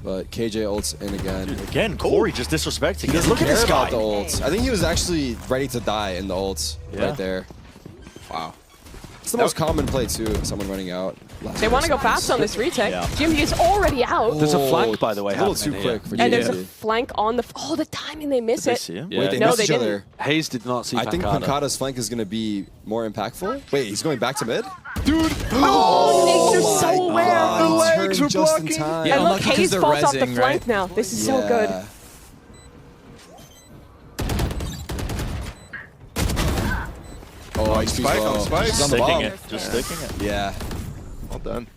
[SPEAKER 3] But KJ ults in again.
[SPEAKER 6] Again, Corey just disrespecting.
[SPEAKER 3] He doesn't
[SPEAKER 6] Look at
[SPEAKER 3] care
[SPEAKER 6] this guy.
[SPEAKER 3] about the ults. I think he was actually ready to die in the ults
[SPEAKER 6] Yeah.
[SPEAKER 3] right there. Wow. It's the most common play, too, someone running out.
[SPEAKER 7] They want to go fast on this retake.
[SPEAKER 6] Yeah.
[SPEAKER 7] GMG is already out.
[SPEAKER 1] There's a flank, by the way,
[SPEAKER 3] A little
[SPEAKER 1] happening
[SPEAKER 3] too
[SPEAKER 1] here.
[SPEAKER 3] quick for
[SPEAKER 7] And there's a
[SPEAKER 3] GMG.
[SPEAKER 7] flank on the... Oh, the timing, they miss
[SPEAKER 6] Did they
[SPEAKER 7] it.
[SPEAKER 6] see him?
[SPEAKER 1] Yeah.
[SPEAKER 3] Wait, they
[SPEAKER 7] No,
[SPEAKER 3] missed
[SPEAKER 7] they
[SPEAKER 3] each
[SPEAKER 7] didn't.
[SPEAKER 3] other.
[SPEAKER 1] Hayes did not see
[SPEAKER 3] I think
[SPEAKER 1] Pancada.
[SPEAKER 3] Pancada's flank is going to be more impactful. Wait, he's going back to mid?
[SPEAKER 5] Dude.
[SPEAKER 7] Oh, Nate's are so rare.
[SPEAKER 5] The legs were
[SPEAKER 3] just in
[SPEAKER 5] blocking.
[SPEAKER 3] time.
[SPEAKER 2] Yeah,
[SPEAKER 7] And look,
[SPEAKER 2] unlucky 'cause
[SPEAKER 7] Hayes
[SPEAKER 2] they're
[SPEAKER 7] falls off the
[SPEAKER 2] rezzing,
[SPEAKER 7] flank
[SPEAKER 2] right?
[SPEAKER 7] now. This is so good.
[SPEAKER 3] Yeah. Oh, he's too
[SPEAKER 5] Spike
[SPEAKER 3] slow.
[SPEAKER 5] on spike.
[SPEAKER 3] He's on the
[SPEAKER 6] Sticking
[SPEAKER 3] bomb.
[SPEAKER 6] it. Just sticking it.
[SPEAKER 3] Yeah.
[SPEAKER 5] Well done.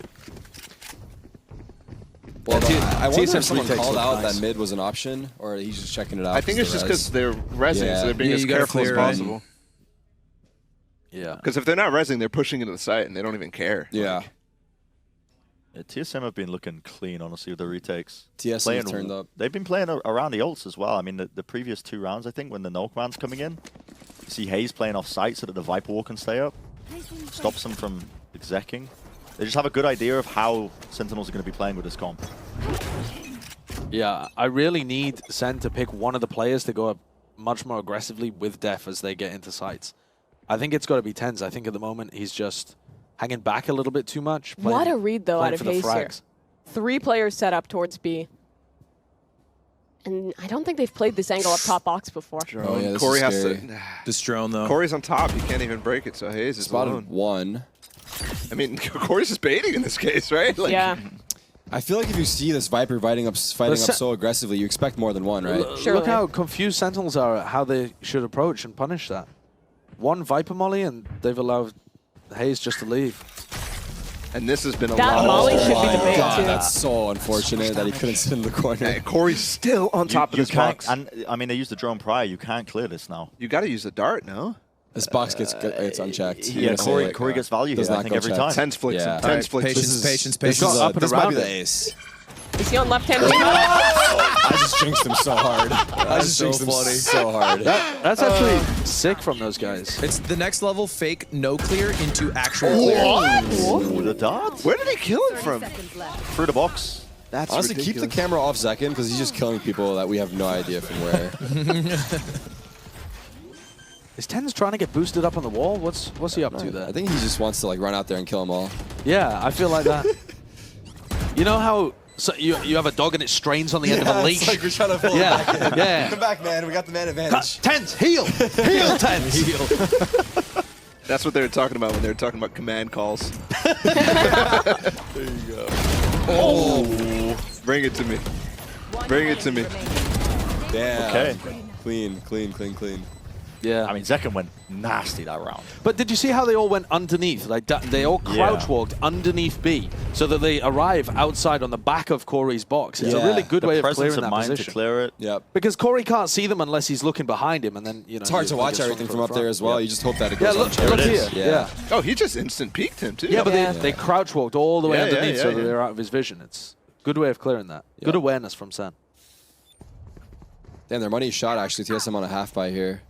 [SPEAKER 3] Well, I wonder
[SPEAKER 1] TSM
[SPEAKER 3] if someone
[SPEAKER 1] retakes
[SPEAKER 3] called
[SPEAKER 1] look
[SPEAKER 3] out
[SPEAKER 1] nice.
[SPEAKER 3] that mid was an option, or he's just checking it out.
[SPEAKER 5] I think it's just because they're rezzing,
[SPEAKER 3] Yeah.
[SPEAKER 5] so they're being
[SPEAKER 2] Yeah,
[SPEAKER 5] as
[SPEAKER 2] you gotta
[SPEAKER 5] careful as
[SPEAKER 2] clear it.
[SPEAKER 5] possible.
[SPEAKER 1] Yeah.
[SPEAKER 5] Because if they're not rezzing, they're pushing into the site and they don't even care.
[SPEAKER 3] Yeah.
[SPEAKER 6] Yeah, TSM have been looking clean, honestly, with the retakes.
[SPEAKER 3] TSM
[SPEAKER 6] Playing-
[SPEAKER 3] turned up.
[SPEAKER 6] They've been playing around the ults as well. I mean, the previous 2 rounds, I think, when the Null Command's coming in, you see Hayes playing off site so that the Viper Wall can stay up. Stops them from execing. They just have a good idea of how Sentinels are going to be playing with this comp.
[SPEAKER 1] Yeah, I really need Sen to pick one of the players to go up much more aggressively with Def as they get into sites. I think it's got to be Tens. I think at the moment he's just hanging back a little bit too much.
[SPEAKER 7] What a read, though, out
[SPEAKER 1] playing
[SPEAKER 7] of
[SPEAKER 1] for the
[SPEAKER 7] Hayes here.
[SPEAKER 1] frags.
[SPEAKER 7] 3 players set up towards B. And I don't think they've played this angle up top box before.
[SPEAKER 3] Oh, yeah, this
[SPEAKER 5] Corey
[SPEAKER 3] is
[SPEAKER 5] has
[SPEAKER 3] scary.
[SPEAKER 5] to.
[SPEAKER 2] This drone, though.
[SPEAKER 5] Corey's on top. He can't even break it, so Hayes is
[SPEAKER 3] Spotted
[SPEAKER 5] alone.
[SPEAKER 3] one.
[SPEAKER 5] I mean, Corey's just baiting in this case, right? Like,
[SPEAKER 7] Yeah.
[SPEAKER 3] I feel like if you see this Viper fighting up
[SPEAKER 1] Se-
[SPEAKER 3] so aggressively, you expect more than one, right?
[SPEAKER 7] Surely.
[SPEAKER 1] Look how confused Sentinels are at how they should approach and punish that. One Viper Molly and they've allowed Hayes just to leave.
[SPEAKER 5] And this has been a
[SPEAKER 7] That
[SPEAKER 5] lot.
[SPEAKER 7] Molly
[SPEAKER 5] of
[SPEAKER 7] should be
[SPEAKER 3] my
[SPEAKER 7] the bait,
[SPEAKER 3] God,
[SPEAKER 7] too.
[SPEAKER 3] that's so unfortunate that he couldn't sit in the corner.
[SPEAKER 5] Yeah, Corey's still on top of
[SPEAKER 6] You
[SPEAKER 5] this
[SPEAKER 6] can't,
[SPEAKER 5] box.
[SPEAKER 6] and I mean, they used the drone prior. You can't clear this now.
[SPEAKER 5] You got to use the dart, no?
[SPEAKER 3] This box it's unchecked. You're
[SPEAKER 6] Yeah,
[SPEAKER 3] gonna say
[SPEAKER 6] Corey,
[SPEAKER 3] it.
[SPEAKER 6] Corey gets value
[SPEAKER 3] Does
[SPEAKER 6] here, I
[SPEAKER 3] not
[SPEAKER 6] think,
[SPEAKER 3] go
[SPEAKER 6] every
[SPEAKER 3] check.
[SPEAKER 6] time.
[SPEAKER 5] Tens flicks
[SPEAKER 3] Yeah.
[SPEAKER 5] him. Tens
[SPEAKER 2] Alright,
[SPEAKER 5] flicks him.
[SPEAKER 2] patience, patience,
[SPEAKER 3] This
[SPEAKER 2] patience.
[SPEAKER 3] is,
[SPEAKER 1] up and
[SPEAKER 3] this might
[SPEAKER 1] around
[SPEAKER 3] be the
[SPEAKER 1] it.
[SPEAKER 3] ace.
[SPEAKER 7] Is he on left-hand wing?
[SPEAKER 3] I just jinxed him so hard. I just
[SPEAKER 2] so
[SPEAKER 3] jinxed him
[SPEAKER 2] funny.
[SPEAKER 3] so hard.
[SPEAKER 1] That's actually sick from those guys.
[SPEAKER 2] It's the next level fake no clear into actual clear.
[SPEAKER 6] Ooh, the dart
[SPEAKER 5] Where did he kill him from?
[SPEAKER 8] Seconds left.
[SPEAKER 6] through the box.
[SPEAKER 5] That's
[SPEAKER 3] Honestly, keep the
[SPEAKER 5] ridiculous.
[SPEAKER 3] camera off Zekin because he's just killing people that we have no idea from where.
[SPEAKER 1] Is Tens trying to get boosted up on the wall? What's he up to there?
[SPEAKER 3] I think he just wants to like run out there and kill them all.
[SPEAKER 1] Yeah, I feel like that. You know how you have a dog and it strains on the end of a leash?
[SPEAKER 3] we're trying to pull
[SPEAKER 1] Yeah, yeah.
[SPEAKER 3] back, man. We got the man advantage.
[SPEAKER 1] Tens, heal! Heal, Tens!
[SPEAKER 5] That's what they were talking about when they were talking about command calls.
[SPEAKER 3] There you go.
[SPEAKER 5] Oh, bring it to me. Bring it to me.
[SPEAKER 3] Damn.
[SPEAKER 6] Okay.
[SPEAKER 3] Clean, clean, clean, clean.
[SPEAKER 1] Yeah.
[SPEAKER 6] I mean, Zekin went nasty that round.
[SPEAKER 1] But did you see how they all went underneath? Like they all crouch walked underneath B, so that they arrive outside on the back of Corey's box. It's a
[SPEAKER 3] Yeah.
[SPEAKER 1] really good
[SPEAKER 6] The
[SPEAKER 1] way of
[SPEAKER 6] presence
[SPEAKER 1] clearing
[SPEAKER 6] of
[SPEAKER 1] that
[SPEAKER 6] mind
[SPEAKER 1] position.
[SPEAKER 6] to clear it.
[SPEAKER 3] Yep.
[SPEAKER 1] Because Corey can't see them unless he's looking behind him, and then
[SPEAKER 3] It's hard to watch everything from up there as well. You just hope that it
[SPEAKER 1] Yeah,
[SPEAKER 3] goes
[SPEAKER 1] look
[SPEAKER 3] unchecked.
[SPEAKER 1] here.
[SPEAKER 6] is.
[SPEAKER 1] Yeah.
[SPEAKER 5] Oh, he just instant peeked him, too.
[SPEAKER 1] Yeah, but
[SPEAKER 7] Yeah.
[SPEAKER 1] they crouch walked all the way
[SPEAKER 5] Yeah, yeah,
[SPEAKER 1] underneath,
[SPEAKER 5] yeah,
[SPEAKER 1] so that
[SPEAKER 5] yeah.
[SPEAKER 1] they're out of his vision. It's a good way of clearing that. Good awareness from Sen.
[SPEAKER 3] Damn, their money shot actually. TSM on a half by here.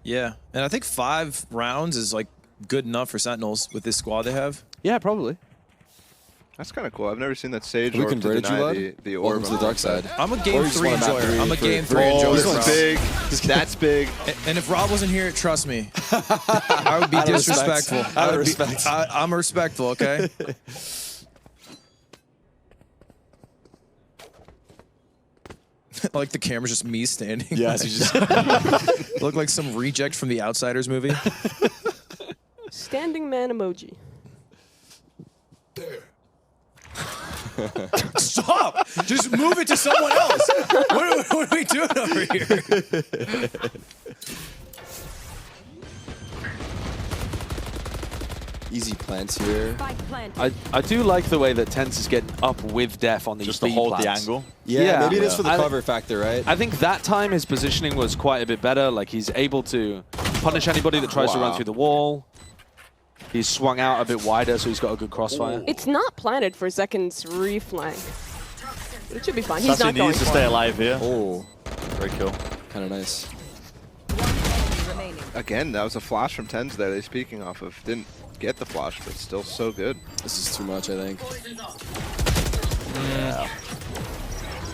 [SPEAKER 2] Yeah, and I think 5 rounds is like good enough for Sentinels with this squad they have.
[SPEAKER 1] Yeah, probably.
[SPEAKER 5] That's kind of cool. I've never seen that Sage
[SPEAKER 3] Have we
[SPEAKER 5] orb to
[SPEAKER 3] converted you,
[SPEAKER 5] deny
[SPEAKER 3] Lud?
[SPEAKER 5] the orb.
[SPEAKER 3] Welcome to the dark side.
[SPEAKER 2] I'm a
[SPEAKER 3] Or
[SPEAKER 2] game
[SPEAKER 3] you just
[SPEAKER 2] 3
[SPEAKER 3] want a map
[SPEAKER 2] enjoyer.
[SPEAKER 3] three
[SPEAKER 2] I'm a
[SPEAKER 3] for-
[SPEAKER 2] game
[SPEAKER 3] for-
[SPEAKER 2] 3
[SPEAKER 5] Oh,
[SPEAKER 2] enjoyer.
[SPEAKER 5] this
[SPEAKER 2] bro.
[SPEAKER 5] one's big. That's big.
[SPEAKER 2] And if Rob wasn't here, trust me, I would be
[SPEAKER 3] Out of respect.
[SPEAKER 2] disrespectful.
[SPEAKER 3] Out of
[SPEAKER 2] I would be-
[SPEAKER 3] respect.
[SPEAKER 2] I'm respectful, okay? Like the camera's just me standing.
[SPEAKER 3] Yes, you just.
[SPEAKER 2] Look like some reject from the Outsiders movie.
[SPEAKER 7] Standing man emoji.
[SPEAKER 2] Stop! Just move it to someone else. What are we doing over here?
[SPEAKER 3] Easy plants here.
[SPEAKER 8] Spike planted.
[SPEAKER 1] I do like the way that Tens is getting up with Def on these
[SPEAKER 6] Just to
[SPEAKER 1] B
[SPEAKER 6] hold the
[SPEAKER 1] plants.
[SPEAKER 6] angle.
[SPEAKER 3] Yeah,
[SPEAKER 1] Yeah.
[SPEAKER 3] maybe it is for the
[SPEAKER 1] I-
[SPEAKER 3] cover factor, right?
[SPEAKER 1] I think that time his positioning was quite a bit better. Like he's able to punish anybody that tries to run
[SPEAKER 5] Wow.
[SPEAKER 1] through the wall. He's swung out a bit wider, so he's got a good crossfire.
[SPEAKER 7] It's not planted for Zekin's reflank. It should be fine. He's
[SPEAKER 6] Sassy
[SPEAKER 7] not going
[SPEAKER 6] needs to
[SPEAKER 7] for
[SPEAKER 6] stay
[SPEAKER 7] it.
[SPEAKER 6] alive here.
[SPEAKER 3] Oh,
[SPEAKER 6] Great kill.
[SPEAKER 3] kind of nice.
[SPEAKER 8] One enemy remaining.
[SPEAKER 5] Again, that was a flash from Tens there they're speaking off of. Didn't get the flash, but still so good.
[SPEAKER 3] This is too much, I think.
[SPEAKER 6] Yeah.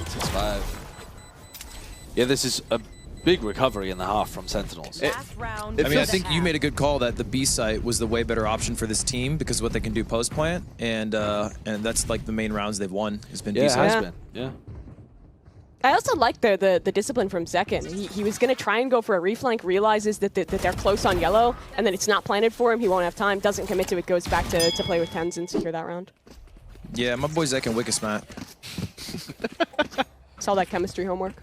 [SPEAKER 3] 6-5.
[SPEAKER 1] Yeah, this is a big recovery in the half from Sentinels.
[SPEAKER 8] Last round.
[SPEAKER 5] it
[SPEAKER 2] I mean, I
[SPEAKER 5] feels-
[SPEAKER 2] think you made a good call that the B site was the way better option for this team because of what they can do post plant, and that's like the main rounds they've won has been
[SPEAKER 1] Yeah,
[SPEAKER 2] B
[SPEAKER 1] it
[SPEAKER 2] site.
[SPEAKER 1] has
[SPEAKER 7] Yeah.
[SPEAKER 1] been. Yeah.
[SPEAKER 7] I also like the discipline from Zekin. He was going to try and go for a reflank, realizes that they're close on yellow, and then it's not planted for him. He won't have time, doesn't commit to it, goes back to play with tens and secure that round.
[SPEAKER 2] Yeah, my boy Zek and Wick is smart.
[SPEAKER 7] Saw that chemistry homework.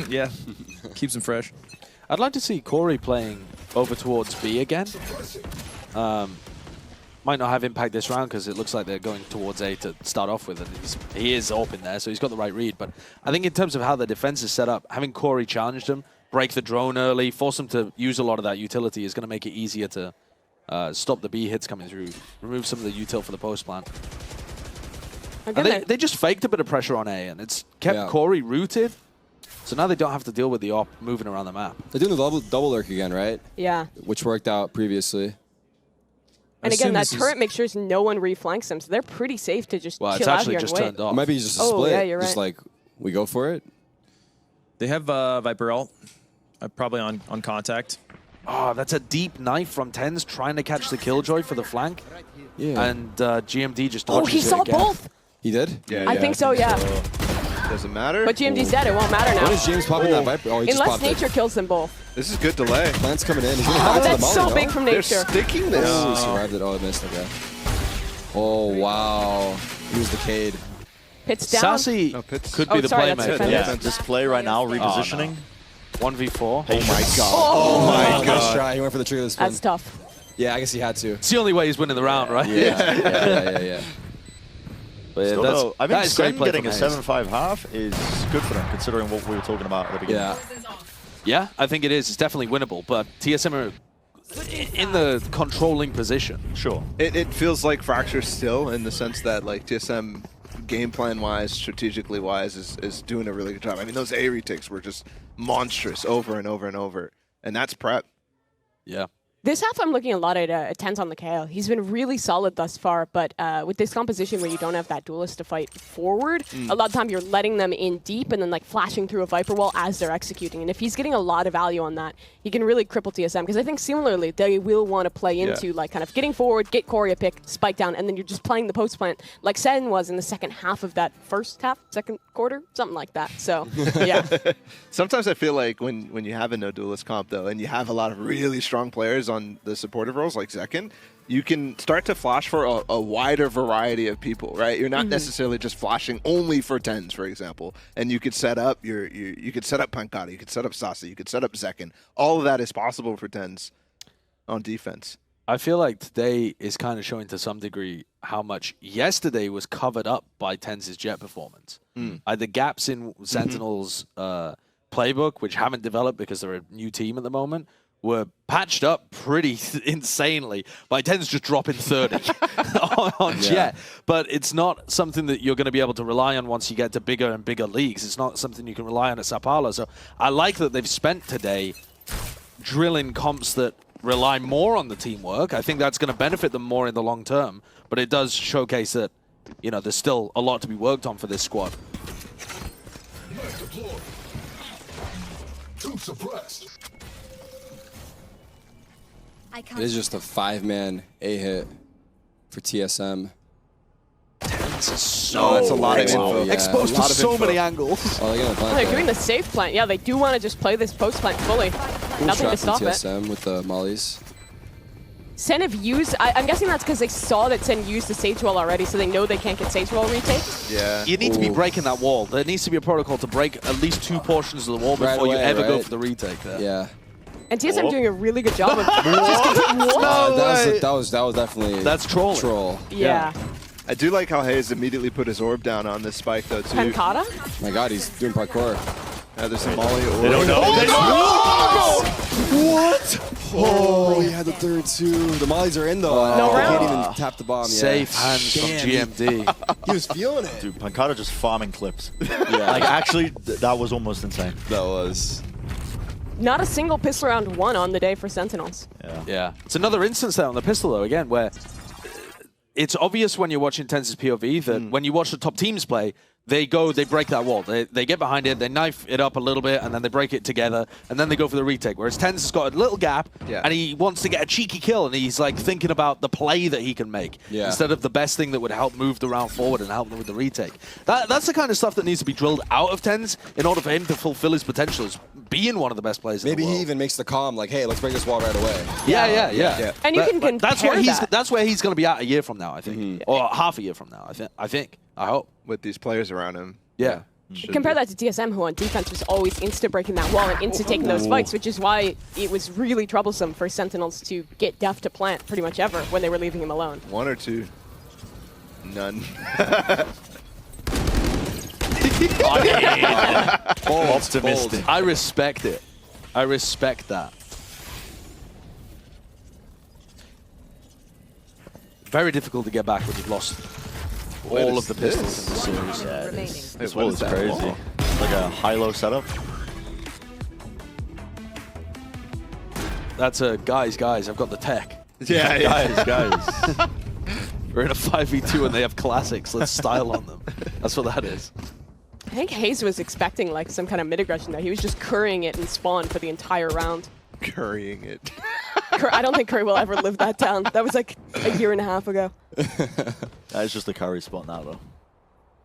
[SPEAKER 2] Yeah, keeps him fresh.
[SPEAKER 1] I'd like to see Corey playing over towards B again. Might not have impact this round because it looks like they're going towards A to start off with, and he is open there, so he's got the right read. But I think in terms of how the defense is set up, having Corey challenged him, break the drone early, force him to use a lot of that utility is going to make it easier to stop the B hits coming through, remove some of the util for the post plant. And they just faked a bit of pressure on A, and it's kept Corey rooted. So now they don't have to deal with the op moving around the map.
[SPEAKER 3] They're doing the double lurk again, right?
[SPEAKER 7] Yeah.
[SPEAKER 3] Which worked out previously.
[SPEAKER 7] And again, that turret makes sure no one reflanks them, so they're pretty safe to just
[SPEAKER 1] Well,
[SPEAKER 7] chill
[SPEAKER 1] it's
[SPEAKER 7] out
[SPEAKER 1] actually
[SPEAKER 7] here
[SPEAKER 1] just
[SPEAKER 7] and wait.
[SPEAKER 1] turned off.
[SPEAKER 3] It might be just a
[SPEAKER 7] Oh,
[SPEAKER 3] split.
[SPEAKER 7] yeah, you're
[SPEAKER 3] Just
[SPEAKER 7] right.
[SPEAKER 3] like, we go for it.
[SPEAKER 2] They have Viper ult, probably on contact.
[SPEAKER 1] Oh, that's a deep knife from Tens trying to catch the Killjoy for the flank.
[SPEAKER 3] Yeah.
[SPEAKER 1] And GMD just
[SPEAKER 7] Oh,
[SPEAKER 1] dodges
[SPEAKER 7] he
[SPEAKER 1] it
[SPEAKER 7] saw
[SPEAKER 1] again.
[SPEAKER 7] both.
[SPEAKER 3] He did?
[SPEAKER 5] Yeah,
[SPEAKER 7] I think so, yeah.
[SPEAKER 5] Doesn't matter.
[SPEAKER 7] But GMD's dead. It won't matter now.
[SPEAKER 3] When is James popping that Viper? Oh, he just
[SPEAKER 7] Unless
[SPEAKER 3] popped
[SPEAKER 7] nature
[SPEAKER 3] it.
[SPEAKER 7] kills them both.
[SPEAKER 5] This is good delay.
[SPEAKER 3] Plant's coming in. He's gonna
[SPEAKER 7] Oh,
[SPEAKER 3] back to the
[SPEAKER 7] that's
[SPEAKER 3] molly,
[SPEAKER 7] so
[SPEAKER 3] no?
[SPEAKER 7] big from
[SPEAKER 5] They're
[SPEAKER 7] nature.
[SPEAKER 5] sticking this.
[SPEAKER 3] Oh, he survived it. Oh, I missed. Okay. Oh, wow. He was the Cade.
[SPEAKER 7] Pit's down.
[SPEAKER 1] Sassy
[SPEAKER 5] No, Pitts.
[SPEAKER 1] could
[SPEAKER 7] Oh,
[SPEAKER 1] be the
[SPEAKER 7] sorry, that's
[SPEAKER 1] playmaker.
[SPEAKER 7] defense.
[SPEAKER 6] Yeah, this play right now, repositioning.
[SPEAKER 1] 1v4.
[SPEAKER 6] Oh my god.
[SPEAKER 5] Oh my
[SPEAKER 3] Nice
[SPEAKER 5] god.
[SPEAKER 3] try. He went for the trigger spin.
[SPEAKER 7] That's tough.
[SPEAKER 3] Yeah, I guess he had to.
[SPEAKER 1] It's the only way he's winning the round, right?
[SPEAKER 3] Yeah.
[SPEAKER 1] But yeah,
[SPEAKER 6] Still
[SPEAKER 1] that's,
[SPEAKER 6] though, I
[SPEAKER 1] that
[SPEAKER 6] think
[SPEAKER 1] is great
[SPEAKER 6] Sen
[SPEAKER 1] play
[SPEAKER 6] getting a
[SPEAKER 1] from Hayes.
[SPEAKER 6] 7-5 half is good for them, considering what we were talking about at the beginning.
[SPEAKER 3] Yeah.
[SPEAKER 1] Yeah, I think it is. It's definitely winnable, but TSM are in the controlling position.
[SPEAKER 6] Sure.
[SPEAKER 5] It feels like Fracture still, in the sense that like TSM game plan wise, strategically wise, is doing a really good job. I mean, those A retakes were just monstrous over and over and over, and that's prep.
[SPEAKER 1] Yeah.
[SPEAKER 7] This half, I'm looking a lot at Tens on the KO. He's been really solid thus far, but with this composition where you don't have that duelist to fight forward, a lot of time you're letting them in deep and then like flashing through a Viper wall as they're executing. And if he's getting a lot of value on that, he can really cripple TSM. Because I think similarly, they will want to play into like kind of getting forward, get Corey a pick, spike down, and then you're just playing the post plant like SEN was in the second half of that first half, second quarter, something like that. So, yeah.
[SPEAKER 5] Sometimes I feel like when you have a no duelist comp though, and you have a lot of really strong players on the supportive roles like Zekin, you can start to flash for a wider variety of people, right? You're not necessarily just flashing only for Tens, for example. And you could set up you could set up Pankata, you could set up Sasa, you could set up Zekin. All of that is possible for Tens on defense.
[SPEAKER 1] I feel like today is kind of showing to some degree how much yesterday was covered up by Tens' Jet performance. The gaps in Sentinels' playbook, which haven't developed because they're a new team at the moment, were patched up pretty insanely by Tens just dropping 30 on Jet. But it's not something that you're going to be able to rely on once you get to bigger and bigger leagues. It's not something you can rely on at Sapala. So I like that they've spent today drilling comps that rely more on the teamwork. I think that's going to benefit them more in the long term. But it does showcase that, you know, there's still a lot to be worked on for this squad.
[SPEAKER 3] It is just a 5-man A hit for TSM.
[SPEAKER 1] This is
[SPEAKER 5] Oh, that's a lot of info.
[SPEAKER 3] Yeah.
[SPEAKER 1] exposed
[SPEAKER 5] A
[SPEAKER 1] to
[SPEAKER 5] lot of
[SPEAKER 1] so
[SPEAKER 5] info.
[SPEAKER 1] many angles.
[SPEAKER 3] Oh, they're gonna plant
[SPEAKER 7] They're
[SPEAKER 3] that.
[SPEAKER 7] doing the safe plant. Yeah, they do want to just play this post plant fully.
[SPEAKER 3] Cool
[SPEAKER 7] Nothing to
[SPEAKER 3] shot from
[SPEAKER 7] stop it.
[SPEAKER 3] TSM with the mollies.
[SPEAKER 7] Sen have used, I'm guessing that's because they saw that Sen used the Sage Wall already, so they know they can't get Sage Wall retake.
[SPEAKER 5] Yeah.
[SPEAKER 1] You need to be
[SPEAKER 3] Ooh.
[SPEAKER 1] breaking that wall. There needs to be a protocol to break at least 2 portions of the wall
[SPEAKER 3] Right
[SPEAKER 1] before you
[SPEAKER 3] away,
[SPEAKER 1] ever go
[SPEAKER 3] right?
[SPEAKER 1] for the retake there.
[SPEAKER 3] Yeah.
[SPEAKER 7] And TSM
[SPEAKER 6] Oh.
[SPEAKER 7] doing a really good job of just
[SPEAKER 3] That was definitely
[SPEAKER 1] That's trolling.
[SPEAKER 3] troll.
[SPEAKER 7] Yeah.
[SPEAKER 5] I do like how Hayes immediately put his orb down on this spike though too.
[SPEAKER 7] Pankata?
[SPEAKER 3] My God, he's doing parkour.
[SPEAKER 5] There's some Molly orb.
[SPEAKER 6] They don't know.
[SPEAKER 3] Oh, he had the third too. The mollies are in though.
[SPEAKER 7] No
[SPEAKER 3] He
[SPEAKER 7] round.
[SPEAKER 3] can't even tap the bomb.
[SPEAKER 1] Safe hands from
[SPEAKER 3] Damn,
[SPEAKER 1] GMD.
[SPEAKER 3] He was feeling it.
[SPEAKER 6] Dude, Pankata just farming clips.
[SPEAKER 3] Yeah,
[SPEAKER 6] Like, actually, that was almost insane.
[SPEAKER 3] that was.
[SPEAKER 7] Not a single pistol round won on the day for Sentinels.
[SPEAKER 6] Yeah.
[SPEAKER 1] Yeah. It's another instance there on the pistol, though, again, where it's obvious when you're watching TenZ's POV that when you watch the top teams play, they break that wall. They get behind it, they knife it up a little bit, and then they break it together, and then they go for the retake. Whereas TenZ has got a little gap, and he wants to get a cheeky kill, and he's like thinking about the play that he can make instead of the best thing that would help move the round forward and help them with the retake. That's the kind of stuff that needs to be drilled out of TenZ in order for him to fulfill his potential as being one of the best players in the world.
[SPEAKER 3] Maybe he even makes the calm like, hey, let's break this wall right away.
[SPEAKER 1] Yeah.
[SPEAKER 7] And you can compare
[SPEAKER 1] that's where he's going to be at a year from now, I think, or half a year from now. I hope
[SPEAKER 5] With these players around him.
[SPEAKER 1] Yeah.
[SPEAKER 7] Compare that to TSM, who on defense was always insta-breaking that wall and insta-taking those fights, which is why it was really troublesome for Sentinels to get Def to plant pretty much ever when they were leaving him alone.
[SPEAKER 5] 1 or 2. None.
[SPEAKER 6] Optimistic.
[SPEAKER 1] I respect it. I respect that. Very difficult to get back when you've lost all of the pistols in the series.
[SPEAKER 6] Yeah,
[SPEAKER 8] Remaining.
[SPEAKER 6] this wall is crazy. It's like a high-low setup.
[SPEAKER 1] That's a guys, I've got the tech.
[SPEAKER 5] Yeah.
[SPEAKER 6] Guys.
[SPEAKER 1] We're in a 5v2 and they have classics. Let's style on them. That's what that is.
[SPEAKER 7] I think Hayes was expecting like some kind of mid-aggression there. He was just currying it in spawn for the entire round.
[SPEAKER 5] Currying it.
[SPEAKER 7] I don't think Curry will ever live that down. That was like a year and a half ago.
[SPEAKER 6] That is just a curry spot now, though.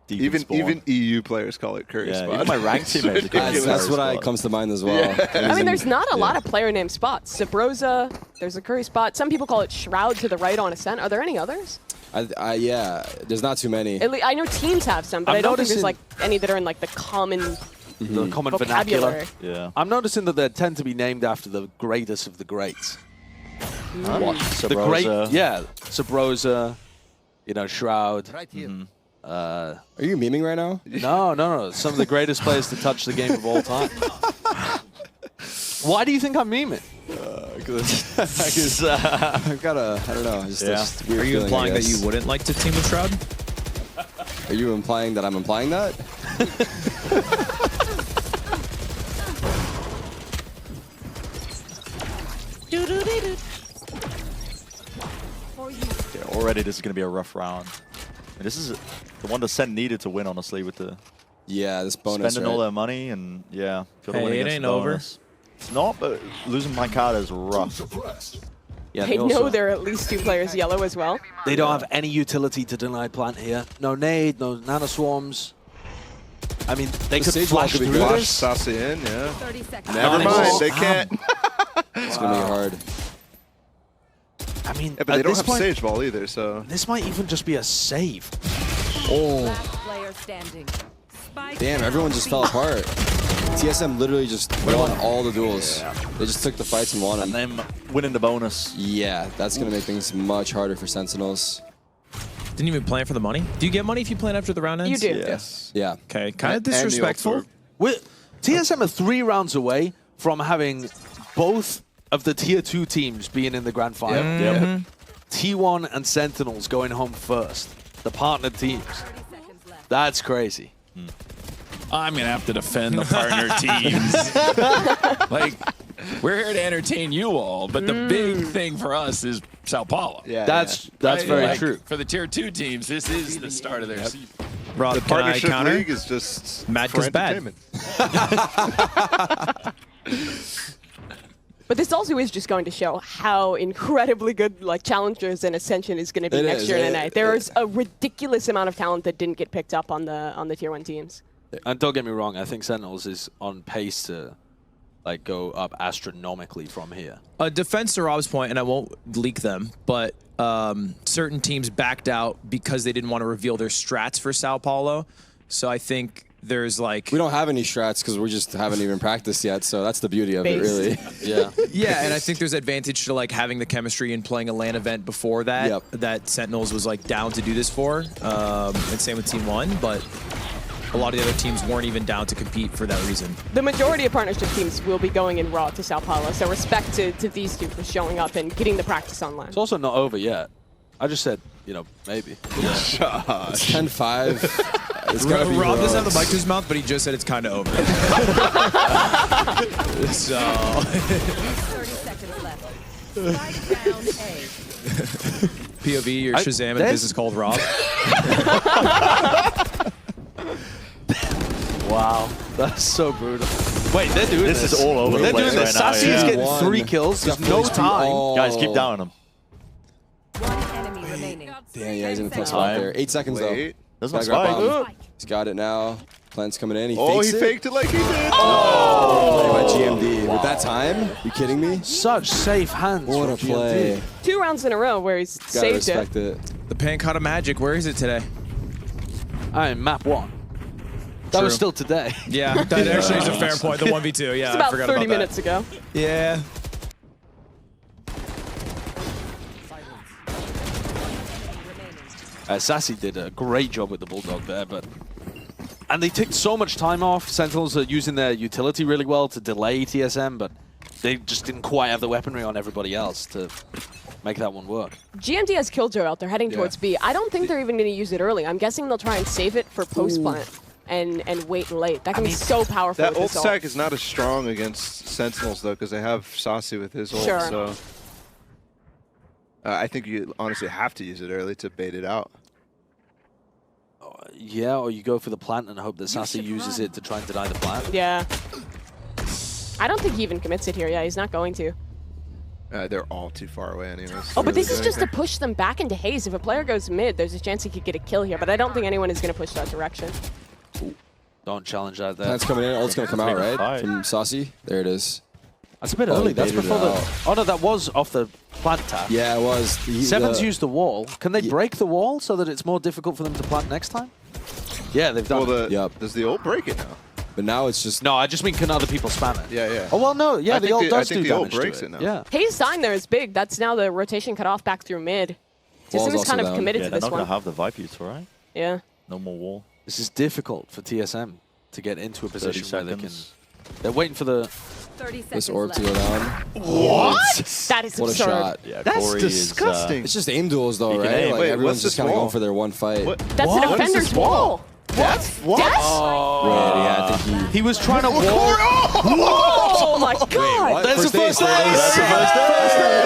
[SPEAKER 6] Deep
[SPEAKER 5] Even EU players call it curry spot.
[SPEAKER 6] Even my ranked teammates.
[SPEAKER 3] That's what comes to mind as well.
[SPEAKER 7] I mean, there's not a lot of player name spots. Sabrosa, there's a curry spot. Some people call it Shroud to the right on Ascent. Are there any others?
[SPEAKER 3] Yeah, there's not too many.
[SPEAKER 7] I know teams have some, but I don't think there's like any that are in like the common
[SPEAKER 1] Common
[SPEAKER 7] vocabulary.
[SPEAKER 1] vernacular.
[SPEAKER 6] Yeah.
[SPEAKER 1] I'm noticing that they tend to be named after the greatest of the greats.
[SPEAKER 6] What?
[SPEAKER 1] The great, Sabrosa, Shroud.
[SPEAKER 3] Are you memeing right now?
[SPEAKER 1] No. Some of the greatest players to touch the game of all time. Why do you think I'm memeing?
[SPEAKER 3] Because I've got I don't know, just a weird
[SPEAKER 2] Are you
[SPEAKER 3] feeling,
[SPEAKER 2] implying
[SPEAKER 3] I
[SPEAKER 2] that
[SPEAKER 3] guess.
[SPEAKER 2] you wouldn't like to team with Shroud?
[SPEAKER 3] Are you implying that I'm implying that?
[SPEAKER 6] Yeah, already this is going to be a rough round. And this is the one the SEN needed to win, honestly, with the
[SPEAKER 3] This bonus,
[SPEAKER 6] spending all their money and, feel the win
[SPEAKER 2] Hey, it
[SPEAKER 6] against
[SPEAKER 2] ain't
[SPEAKER 6] the
[SPEAKER 2] over.
[SPEAKER 6] bonus. It's not, but losing my card is rough.
[SPEAKER 1] Yeah,
[SPEAKER 7] I know there are at least 2 players yellow as well.
[SPEAKER 1] They don't have any utility to deny plant here. No nade, no nanoswarms. I mean, they could
[SPEAKER 3] Sage Wall
[SPEAKER 1] flash
[SPEAKER 3] could be
[SPEAKER 1] through
[SPEAKER 5] Flash
[SPEAKER 1] this.
[SPEAKER 5] Sassy in, yeah.
[SPEAKER 8] 30 seconds.
[SPEAKER 5] Never
[SPEAKER 1] Nice.
[SPEAKER 5] mind, they can't.
[SPEAKER 3] It's going to be hard.
[SPEAKER 1] I mean,
[SPEAKER 5] Yeah, but they
[SPEAKER 1] at
[SPEAKER 5] don't
[SPEAKER 1] this
[SPEAKER 5] have
[SPEAKER 1] point,
[SPEAKER 5] Sage Ball either, so.
[SPEAKER 1] this might even just be a save.
[SPEAKER 8] Last player standing. Spike
[SPEAKER 3] Damn, everyone just fell apart. TSM literally just won all the duels. They just took the fights and won
[SPEAKER 6] And
[SPEAKER 3] them.
[SPEAKER 6] then winning the bonus.
[SPEAKER 3] Yeah, that's going to make things much harder for Sentinels.
[SPEAKER 2] Didn't even plan for the money? Do you get money if you plan after the round ends?
[SPEAKER 7] You do.
[SPEAKER 5] Yes.
[SPEAKER 3] Yeah.
[SPEAKER 2] Okay, kind of
[SPEAKER 5] And the
[SPEAKER 2] disrespectful.
[SPEAKER 5] Ultra.
[SPEAKER 1] TSM are 3 rounds away from having both of the tier 2 teams being in the grand final.
[SPEAKER 6] Yep.
[SPEAKER 1] T1 and Sentinels going home first. The partnered teams.
[SPEAKER 8] 30 seconds left.
[SPEAKER 1] That's crazy.
[SPEAKER 4] I'm going to have to defend the partner teams. Like, we're here to entertain you all, but the big thing for us is Sao Paulo.
[SPEAKER 5] Yeah.
[SPEAKER 1] That's
[SPEAKER 4] Right?
[SPEAKER 1] very
[SPEAKER 4] Like,
[SPEAKER 1] true.
[SPEAKER 4] For the tier 2 teams, this is the start of their season.
[SPEAKER 2] Rob,
[SPEAKER 5] The
[SPEAKER 2] can I
[SPEAKER 5] partnership
[SPEAKER 2] counter?
[SPEAKER 5] league is just
[SPEAKER 2] Mad
[SPEAKER 5] for
[SPEAKER 2] 'cause bad.
[SPEAKER 5] entertainment.
[SPEAKER 7] But this also is just going to show how incredibly good like challengers and Ascension is going to be
[SPEAKER 3] It
[SPEAKER 7] next
[SPEAKER 3] is.
[SPEAKER 7] year in NA. There's a ridiculous amount of talent that didn't get picked up on the tier 1 teams.
[SPEAKER 1] And don't get me wrong, I think Sentinels is on pace to go up astronomically from here.
[SPEAKER 2] Defense to Rob's point, and I won't leak them, but certain teams backed out because they didn't want to reveal their strats for Sao Paulo. So I think there's like...
[SPEAKER 3] We don't have any strats because we just haven't even practiced yet, so that's the beauty of it,
[SPEAKER 7] Based.
[SPEAKER 3] really.
[SPEAKER 1] Yeah.
[SPEAKER 2] Yeah, and I think there's advantage to like having the chemistry and playing a LAN event before that,
[SPEAKER 3] Yep.
[SPEAKER 2] that Sentinels was like down to do this for, and same with Team 1, but a lot of the other teams weren't even down to compete for that reason.
[SPEAKER 7] The majority of partnership teams will be going in Raw to Sao Paulo, so respect to these 2 for showing up and getting the practice online.
[SPEAKER 1] It's also not over yet. I just said, maybe.
[SPEAKER 3] It's 10-5. It's gotta be
[SPEAKER 2] Rob doesn't have the
[SPEAKER 3] Ross.
[SPEAKER 2] mic to his mouth, but he just said it's kind of over. So...
[SPEAKER 8] 30 seconds left. Spike down A.
[SPEAKER 2] POV, you're Shazam in a
[SPEAKER 1] there's-
[SPEAKER 2] business called Rob.
[SPEAKER 1] Wow, that's so brutal. Wait, they're doing this.
[SPEAKER 6] This is all over the
[SPEAKER 1] They're
[SPEAKER 6] place
[SPEAKER 1] doing this.
[SPEAKER 6] right now,
[SPEAKER 1] Sassy is
[SPEAKER 6] yeah.
[SPEAKER 1] getting 3 kills. There's no time.
[SPEAKER 6] Guys, keep down on him.
[SPEAKER 8] One enemy remaining.
[SPEAKER 3] Damn, yeah, he's in the plus spot there. 8 seconds
[SPEAKER 5] Wait.
[SPEAKER 6] There's
[SPEAKER 3] though.
[SPEAKER 6] no
[SPEAKER 3] Gotta grab
[SPEAKER 6] spike.
[SPEAKER 3] bomb. He's got it now. Plant's coming in. He
[SPEAKER 5] Oh,
[SPEAKER 3] fakes
[SPEAKER 5] he
[SPEAKER 3] it.
[SPEAKER 5] faked it like he did.
[SPEAKER 3] Oh, by GMD. With that time? You kidding me?
[SPEAKER 1] Such safe hands.
[SPEAKER 3] What a
[SPEAKER 1] from
[SPEAKER 3] play.
[SPEAKER 1] GMD.
[SPEAKER 7] 2 rounds in a row where he's
[SPEAKER 3] Gotta
[SPEAKER 7] saved
[SPEAKER 3] respect
[SPEAKER 7] it.
[SPEAKER 3] it.
[SPEAKER 2] The Pancata Magic, where is it today?
[SPEAKER 1] I mean, map 1. That was still today.
[SPEAKER 2] Yeah, that actually is a fair point. The 1v2, yeah,
[SPEAKER 7] It's
[SPEAKER 2] I
[SPEAKER 7] about
[SPEAKER 2] forgot
[SPEAKER 7] 30
[SPEAKER 2] about
[SPEAKER 7] minutes ago.
[SPEAKER 2] that. Yeah.
[SPEAKER 1] Sassy did a great job with the Bulldog there, and they took so much time off. Sentinels are using their utility really well to delay TSM, but they just didn't quite have the weaponry on everybody else to make that one work.
[SPEAKER 7] GMD has Killjoy out there heading towards B. I don't think they're even going to use it early. I'm guessing they'll try and save it for post-plant and wait late. That can be so powerful
[SPEAKER 5] That
[SPEAKER 7] with
[SPEAKER 5] ult
[SPEAKER 7] this
[SPEAKER 5] stack is not as strong against Sentinels, though, because they have Saucy with his ult.
[SPEAKER 7] Sure.
[SPEAKER 5] So I think you honestly have to use it early to bait it out.
[SPEAKER 1] Yeah, or you go for the plant and hope that Sassy uses it to try and deny the plant.
[SPEAKER 7] Yeah. I don't think he even commits it here. Yeah, he's not going to.
[SPEAKER 5] They're all too far away anyways.
[SPEAKER 7] Oh, but this is just to push them back into haze. If a player goes mid, there's a chance he could get a kill here, but I don't think anyone is going to push that direction.
[SPEAKER 1] Don't challenge that there.
[SPEAKER 3] Plant's coming in. Ult's going to come out, right?
[SPEAKER 6] Fight.
[SPEAKER 3] From Saucy. There it is.
[SPEAKER 1] That's a bit
[SPEAKER 3] Oh,
[SPEAKER 1] early.
[SPEAKER 3] he
[SPEAKER 1] That's
[SPEAKER 3] baited
[SPEAKER 1] before
[SPEAKER 3] it
[SPEAKER 1] the...
[SPEAKER 3] out.
[SPEAKER 1] Oh, no, that was off the plant tap.
[SPEAKER 3] Yeah, it was.
[SPEAKER 1] Seven's used the wall. Can they break the wall so that it's more difficult for them to plant next time? Yeah, they've done
[SPEAKER 5] Well,
[SPEAKER 1] it.
[SPEAKER 3] Yep.
[SPEAKER 5] does the ult break it now?
[SPEAKER 3] But now it's just...
[SPEAKER 1] No, I just mean can other people spam it?
[SPEAKER 5] Yeah, yeah.
[SPEAKER 1] Oh, well, no. Yeah,
[SPEAKER 5] I
[SPEAKER 1] the
[SPEAKER 5] think
[SPEAKER 1] ult
[SPEAKER 5] the- I
[SPEAKER 1] does
[SPEAKER 5] think
[SPEAKER 1] do
[SPEAKER 5] the ult
[SPEAKER 1] damage to
[SPEAKER 5] breaks
[SPEAKER 1] it.
[SPEAKER 5] it now.
[SPEAKER 1] Yeah.
[SPEAKER 7] Haze sign there is big. That's now the rotation cut off back through mid.
[SPEAKER 3] Wall's
[SPEAKER 7] TSM is
[SPEAKER 3] also
[SPEAKER 7] kind of
[SPEAKER 3] down.
[SPEAKER 7] committed
[SPEAKER 6] Yeah,
[SPEAKER 7] to
[SPEAKER 6] they're
[SPEAKER 7] this
[SPEAKER 6] not going
[SPEAKER 7] one.
[SPEAKER 6] to have the Vipe use, right?
[SPEAKER 7] Yeah.
[SPEAKER 6] No more wall.
[SPEAKER 1] This is difficult for TSM to get into a
[SPEAKER 6] 30
[SPEAKER 1] position where they can...
[SPEAKER 6] seconds.
[SPEAKER 1] They're waiting for the...
[SPEAKER 8] 30 seconds
[SPEAKER 3] This orb to
[SPEAKER 8] left.
[SPEAKER 3] go down.
[SPEAKER 7] What? That is
[SPEAKER 3] What a
[SPEAKER 7] absurd.
[SPEAKER 3] shot.
[SPEAKER 6] Yeah,
[SPEAKER 5] That's
[SPEAKER 6] Corey
[SPEAKER 5] disgusting.
[SPEAKER 3] It's just aim duels, though,
[SPEAKER 6] He can
[SPEAKER 3] right?
[SPEAKER 6] aim.
[SPEAKER 3] Like,
[SPEAKER 5] Wait,
[SPEAKER 3] everyone's
[SPEAKER 5] what's
[SPEAKER 3] just
[SPEAKER 5] this
[SPEAKER 3] kind of
[SPEAKER 5] wall?
[SPEAKER 3] going for their one fight.
[SPEAKER 5] What?
[SPEAKER 7] That's
[SPEAKER 5] What?
[SPEAKER 7] an
[SPEAKER 5] What is
[SPEAKER 7] offender's
[SPEAKER 5] this wall?
[SPEAKER 7] wall. What?
[SPEAKER 5] What?
[SPEAKER 7] Death?
[SPEAKER 3] Yeah, I think he...
[SPEAKER 1] He was trying to wall...
[SPEAKER 7] Oh my god!
[SPEAKER 1] There's the first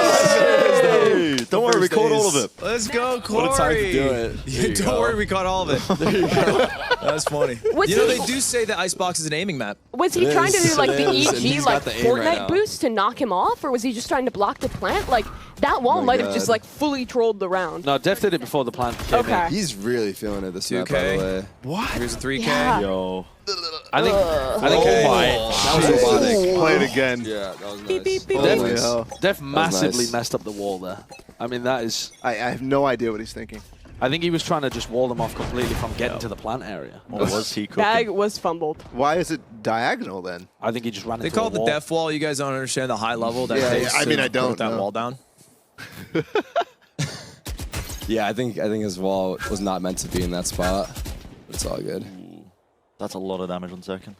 [SPEAKER 6] Hey, don't worry, we caught all of it.
[SPEAKER 2] Let's go, Corey.
[SPEAKER 3] What a time to do it.
[SPEAKER 2] Yeah, don't worry, we caught all of it. There you go. That's funny.
[SPEAKER 7] Was
[SPEAKER 2] You know,
[SPEAKER 7] he-
[SPEAKER 2] they do say that Icebox is an aiming map.
[SPEAKER 7] Was he
[SPEAKER 3] It
[SPEAKER 7] trying to
[SPEAKER 3] is.
[SPEAKER 7] do like
[SPEAKER 3] It
[SPEAKER 7] the
[SPEAKER 3] is, and
[SPEAKER 7] EG
[SPEAKER 3] he's
[SPEAKER 7] like
[SPEAKER 3] got the aim right
[SPEAKER 7] Fortnite
[SPEAKER 3] now.
[SPEAKER 7] boost to knock him off, or was he just trying to block the plant? Like that wall
[SPEAKER 3] my
[SPEAKER 7] might have
[SPEAKER 3] God.
[SPEAKER 7] just like fully trolled the round.
[SPEAKER 1] No, Def did it before the plant came
[SPEAKER 7] Okay.
[SPEAKER 1] in.
[SPEAKER 3] He's really feeling it this map, by
[SPEAKER 2] 2K.
[SPEAKER 3] the way.
[SPEAKER 5] What?
[SPEAKER 2] Here's a 3K.
[SPEAKER 7] Yeah.
[SPEAKER 6] Yo.
[SPEAKER 1] I think
[SPEAKER 3] That was robotic.
[SPEAKER 5] Play it again.
[SPEAKER 3] Yeah, that was nice.
[SPEAKER 7] Beep, beep, beep.
[SPEAKER 5] Holy
[SPEAKER 3] Nice.
[SPEAKER 5] hell.
[SPEAKER 1] Def massively
[SPEAKER 3] nice.
[SPEAKER 1] messed up the wall there. I mean, that is...
[SPEAKER 5] I have no idea what he's thinking.
[SPEAKER 1] I think he was trying to just wall them off completely from getting to the plant area.
[SPEAKER 6] What was he cooking?
[SPEAKER 7] Bag was fumbled.
[SPEAKER 5] Why is it diagonal then?
[SPEAKER 1] I think he just ran
[SPEAKER 2] They
[SPEAKER 1] into
[SPEAKER 2] call
[SPEAKER 1] a
[SPEAKER 2] it the
[SPEAKER 1] wall.
[SPEAKER 2] def wall. You guys don't understand the high level that
[SPEAKER 5] Yeah,
[SPEAKER 2] takes
[SPEAKER 5] yeah, I mean,
[SPEAKER 2] to
[SPEAKER 5] I don't
[SPEAKER 2] put that
[SPEAKER 5] know.
[SPEAKER 2] wall down.
[SPEAKER 3] Yeah, I think his wall was not meant to be in that spot. But it's all good.
[SPEAKER 6] That's a lot of damage on second.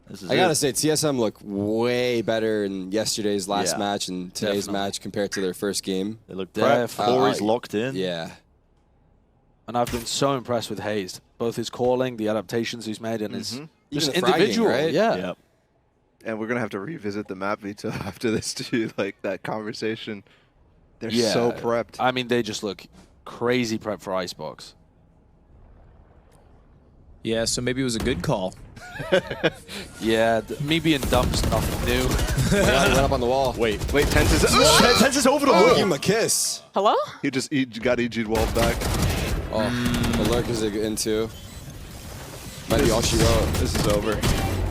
[SPEAKER 6] This is
[SPEAKER 3] I gotta
[SPEAKER 6] it.
[SPEAKER 3] say, TSM look way better in yesterday's last
[SPEAKER 6] Yeah,
[SPEAKER 3] match and today's
[SPEAKER 1] definitely.
[SPEAKER 3] match compared to their first game.
[SPEAKER 6] They look
[SPEAKER 1] Def.
[SPEAKER 6] prepped. Corey's
[SPEAKER 3] I-
[SPEAKER 6] locked in.
[SPEAKER 3] Yeah.
[SPEAKER 1] And I've been so impressed with Hayes. Both his calling, the adaptations he's made, and his just
[SPEAKER 3] Even the fragging,
[SPEAKER 1] individual.
[SPEAKER 3] right?
[SPEAKER 1] Yeah.
[SPEAKER 6] Yep.
[SPEAKER 5] And we're gonna have to revisit the map veto after this too. Like that conversation. They're
[SPEAKER 1] Yeah.
[SPEAKER 5] so prepped.
[SPEAKER 1] I mean, they just look crazy prep for Icebox.
[SPEAKER 2] Yeah, so maybe it was a good call.
[SPEAKER 1] Yeah, me being dump's nothing new.
[SPEAKER 3] He went up on the wall.
[SPEAKER 6] Wait.
[SPEAKER 5] Wait, Tense is
[SPEAKER 6] Tense is over the
[SPEAKER 3] Oh,
[SPEAKER 6] wall.
[SPEAKER 3] give him a kiss.
[SPEAKER 7] Hello?
[SPEAKER 5] he got EG'd walled back.
[SPEAKER 3] Oh, the lurk is in too. Might be all she wrote.
[SPEAKER 5] This is over.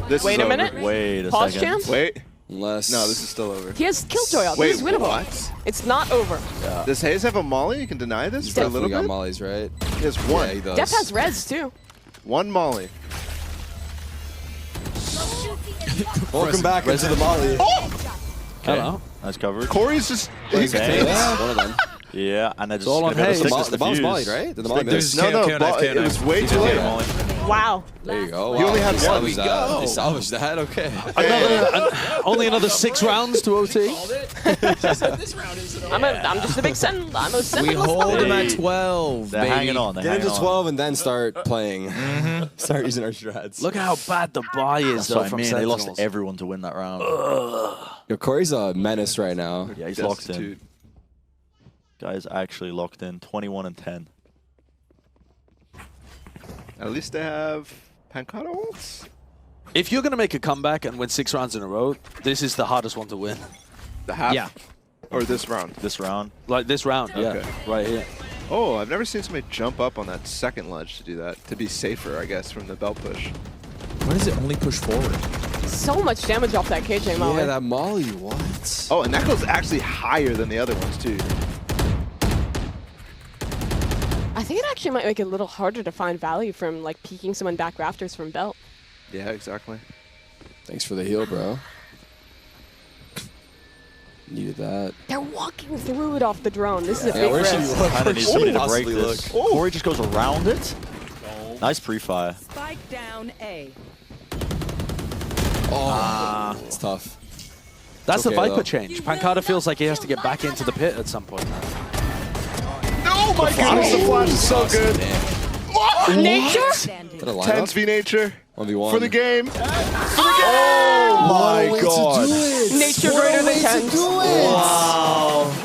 [SPEAKER 5] This
[SPEAKER 7] Wait
[SPEAKER 5] is
[SPEAKER 7] a
[SPEAKER 5] over.
[SPEAKER 7] minute.
[SPEAKER 6] Wait a
[SPEAKER 7] Pause
[SPEAKER 6] second.
[SPEAKER 7] champ?
[SPEAKER 5] Wait.
[SPEAKER 3] Unless...
[SPEAKER 5] No, this is still over.
[SPEAKER 7] He has Killjoy out.
[SPEAKER 5] Wait,
[SPEAKER 7] This is winnable.
[SPEAKER 5] what?
[SPEAKER 7] It's not over.
[SPEAKER 5] Does Hayes have a molly? You can deny this for a little
[SPEAKER 3] Definitely got
[SPEAKER 5] bit?
[SPEAKER 3] mollies, right?
[SPEAKER 5] He has one.
[SPEAKER 3] Yeah, he does.
[SPEAKER 7] Def has res too.
[SPEAKER 5] One molly.
[SPEAKER 3] Welcome back into the molly.
[SPEAKER 1] Hello.
[SPEAKER 6] Nice coverage.
[SPEAKER 5] Corey's just...
[SPEAKER 6] Same.
[SPEAKER 3] Yeah, one of them.
[SPEAKER 6] Yeah, and they're just
[SPEAKER 1] all
[SPEAKER 6] gonna
[SPEAKER 1] on
[SPEAKER 6] be able to
[SPEAKER 1] Hayes.
[SPEAKER 6] stick
[SPEAKER 3] The
[SPEAKER 6] this
[SPEAKER 3] bomb's
[SPEAKER 6] defuse.
[SPEAKER 3] mollied, right? Did the molly
[SPEAKER 6] Stick
[SPEAKER 3] miss?
[SPEAKER 6] this-
[SPEAKER 5] No,
[SPEAKER 2] KO,
[SPEAKER 5] it was way
[SPEAKER 2] He's
[SPEAKER 5] too
[SPEAKER 2] gonna
[SPEAKER 5] late.
[SPEAKER 2] get a molly.
[SPEAKER 7] Wow.
[SPEAKER 1] There you go.
[SPEAKER 5] He only had one.
[SPEAKER 3] They salvaged that. Okay.
[SPEAKER 1] Only another 6 rounds to OT.
[SPEAKER 7] I'm just a big Sen. I'm a
[SPEAKER 2] We
[SPEAKER 7] Sentinels
[SPEAKER 2] hold
[SPEAKER 7] player.
[SPEAKER 2] them at 12,
[SPEAKER 6] They're
[SPEAKER 2] baby.
[SPEAKER 6] hanging on. They're
[SPEAKER 3] Get
[SPEAKER 6] hanging
[SPEAKER 3] into
[SPEAKER 6] on.
[SPEAKER 3] 12 and then start playing. Start using our strats.
[SPEAKER 1] Look at how bad the buy is,
[SPEAKER 6] That's
[SPEAKER 1] though,
[SPEAKER 6] what I
[SPEAKER 1] from
[SPEAKER 6] mean. They
[SPEAKER 1] Sentinels.
[SPEAKER 6] lost everyone to win that round.
[SPEAKER 3] Yo, Corey's a menace right now.
[SPEAKER 6] Yeah, he's locked in.
[SPEAKER 5] Destitute.
[SPEAKER 6] Guys actually locked in. 21 and 10.
[SPEAKER 5] At least they have Pancata ults.
[SPEAKER 1] If you're going to make a comeback and win 6 rounds in a row, this is the hardest one to win.
[SPEAKER 5] The half?
[SPEAKER 2] Yeah.
[SPEAKER 5] Or this round?
[SPEAKER 6] This round.
[SPEAKER 1] Like this round,
[SPEAKER 5] Okay.
[SPEAKER 1] yeah, right here.
[SPEAKER 5] Oh, I've never seen somebody jump up on that second ledge to do that. To be safer, I guess, from the belt push.
[SPEAKER 2] Why does it only push forward?
[SPEAKER 7] So much damage off that KJ Molly.
[SPEAKER 3] Yeah, that Molly, what?
[SPEAKER 5] Oh, and that goes actually higher than the other ones, too.
[SPEAKER 7] I think it actually might make it a little harder to find value from like peeking someone back rafters from belt.
[SPEAKER 5] Yeah, exactly.
[SPEAKER 3] Thanks for the heal, bro. Needed that.
[SPEAKER 7] They're walking through it off the drone. This is a
[SPEAKER 3] Yeah,
[SPEAKER 7] big
[SPEAKER 3] where should
[SPEAKER 7] risk.
[SPEAKER 3] you look?
[SPEAKER 6] Kind of needs somebody to break
[SPEAKER 3] Possibly
[SPEAKER 6] this.
[SPEAKER 3] look.
[SPEAKER 6] Corey just goes around it. Nice pre-fire.
[SPEAKER 8] Spike down A.
[SPEAKER 3] Oh, it's tough.
[SPEAKER 1] That's
[SPEAKER 3] okay,
[SPEAKER 1] the Viper
[SPEAKER 3] though.
[SPEAKER 1] change. Pancata feels like he has to get back into the pit at some point now.
[SPEAKER 5] Oh my goodness, the flash is so good.
[SPEAKER 7] Nature?
[SPEAKER 8] Standing.
[SPEAKER 3] Is that a lineup?
[SPEAKER 5] 10s v nature
[SPEAKER 3] 1v1.
[SPEAKER 5] for the game.
[SPEAKER 3] Oh
[SPEAKER 6] my God.
[SPEAKER 7] Nature greater than 10.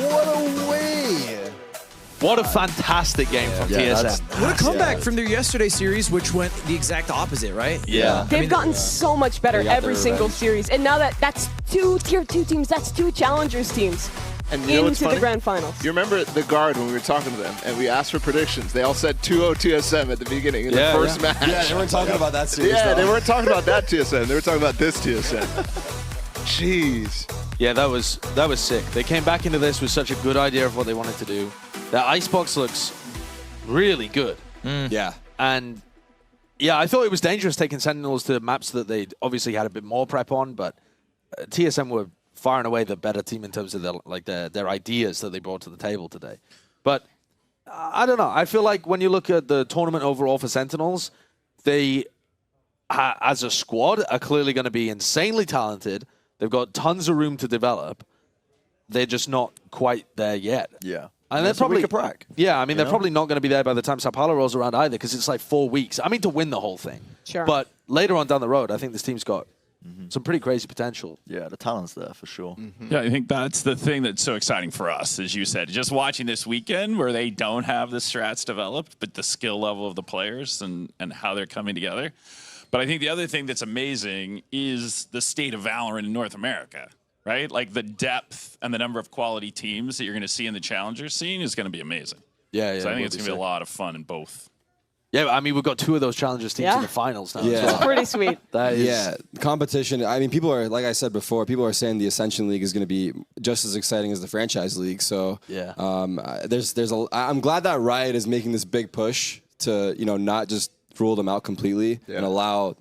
[SPEAKER 3] What a way.
[SPEAKER 1] What a fantastic game from TSM.
[SPEAKER 2] What a comeback from their yesterday series, which went the exact opposite, right?
[SPEAKER 6] Yeah.
[SPEAKER 7] They've gotten so much better
[SPEAKER 3] They got
[SPEAKER 7] every
[SPEAKER 3] their
[SPEAKER 7] single
[SPEAKER 3] revenge.
[SPEAKER 7] series. And now that's 2 tier 2 teams, that's 2 challengers teams
[SPEAKER 5] And you know what's
[SPEAKER 7] into the
[SPEAKER 5] funny?
[SPEAKER 7] grand finals.
[SPEAKER 5] You remember the guard when we were talking to them and we asked for predictions? They all said 2-0 TSM at the beginning in the first match.
[SPEAKER 3] Yeah, they weren't talking about that series.
[SPEAKER 5] Yeah,
[SPEAKER 3] though.
[SPEAKER 5] they weren't talking about that TSM. They were talking about this TSM. Jeez.
[SPEAKER 1] Yeah, that was sick. They came back into this with such a good idea of what they wanted to do. That Icebox looks really good.
[SPEAKER 3] Yeah.
[SPEAKER 1] And yeah, I thought it was dangerous taking Sentinels to maps that they obviously had a bit more prep on, but TSM were far and away the better team in terms of their ideas that they brought to the table today. But I don't know. I feel like when you look at the tournament overall for Sentinels, they, as a squad, are clearly going to be insanely talented. They've got tons of room to develop. They're just not quite there yet.
[SPEAKER 6] Yeah.
[SPEAKER 1] And they're
[SPEAKER 6] It's a week
[SPEAKER 1] probably
[SPEAKER 6] of prac.
[SPEAKER 1] Yeah, I mean, they're
[SPEAKER 6] know?
[SPEAKER 1] probably not going to be there by the time Sao Paulo rolls around either, because it's like 4 weeks. I mean, to win the whole thing.
[SPEAKER 7] Sure.
[SPEAKER 1] But later on down the road, I think this team's got some pretty crazy potential.
[SPEAKER 6] Yeah, the talent's there for sure.
[SPEAKER 4] Yeah, I think that's the thing that's so exciting for us, as you said. Just watching this weekend where they don't have the strats developed, but the skill level of the players and how they're coming together. But I think the other thing that's amazing is the state of Valorant in North America, right? Like the depth and the number of quality teams that you're going to see in the challenger scene is going to be amazing.
[SPEAKER 1] Yeah,
[SPEAKER 4] So I think it's going to be a lot of fun in both.
[SPEAKER 1] Yeah, I mean, we've got 2 of those challengers teams
[SPEAKER 7] Yeah.
[SPEAKER 1] in the finals now.
[SPEAKER 3] Yeah.
[SPEAKER 1] As well.
[SPEAKER 7] Pretty sweet.
[SPEAKER 1] That is,
[SPEAKER 3] Yeah, competition. I mean, people are, like I said before, people are saying the Ascension League is going to be just as exciting as the Franchise League. So,
[SPEAKER 1] Yeah.
[SPEAKER 3] I'm glad that Riot is making this big push to, not just rule them out completely and allow,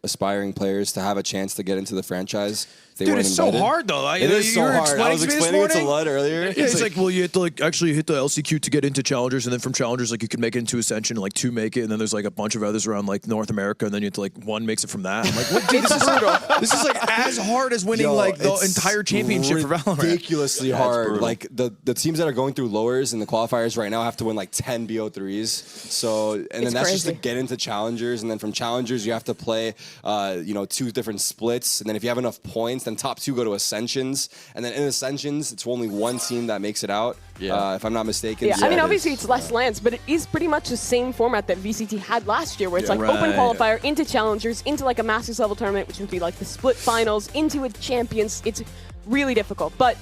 [SPEAKER 3] aspiring players to have a chance to get into the franchise. They
[SPEAKER 2] Dude,
[SPEAKER 3] weren't
[SPEAKER 2] it's so
[SPEAKER 3] invited.
[SPEAKER 2] hard, though.
[SPEAKER 3] It is so hard. I was explaining it to Lud earlier.
[SPEAKER 2] Yeah, it's like, well, you have to actually hit the LCQ to get into challengers, and then from challengers, you can make it into Ascension, and 2 make it, and then there's a bunch of others around North America, and then you have to 1 makes it from that. I'm like, what? Dude, this is as hard as winning the
[SPEAKER 3] it's
[SPEAKER 2] entire championship for Valorant.
[SPEAKER 3] ridiculously
[SPEAKER 6] it's
[SPEAKER 3] hard.
[SPEAKER 6] brutal.
[SPEAKER 3] Like the teams that are going through lowers in the qualifiers right now have to win 10 BO3s. So and then
[SPEAKER 7] It's
[SPEAKER 3] that's just to
[SPEAKER 7] crazy.
[SPEAKER 3] get into challengers, and then from challengers you have to play 2 different splits, and then if you have enough points, then top 2 go to Ascensions, and then in Ascensions it's only 1 team that makes it out.
[SPEAKER 1] Yeah.
[SPEAKER 3] If I'm not mistaken.
[SPEAKER 7] Yeah,
[SPEAKER 3] So
[SPEAKER 7] I mean,
[SPEAKER 3] it
[SPEAKER 7] obviously
[SPEAKER 3] is.
[SPEAKER 7] it's less lands, but it is pretty much the same format that VCT had last year, where it's open
[SPEAKER 2] Right.
[SPEAKER 7] qualifier into challengers, into a Masters level tournament, which would be the split finals, into a champions. It's really difficult. But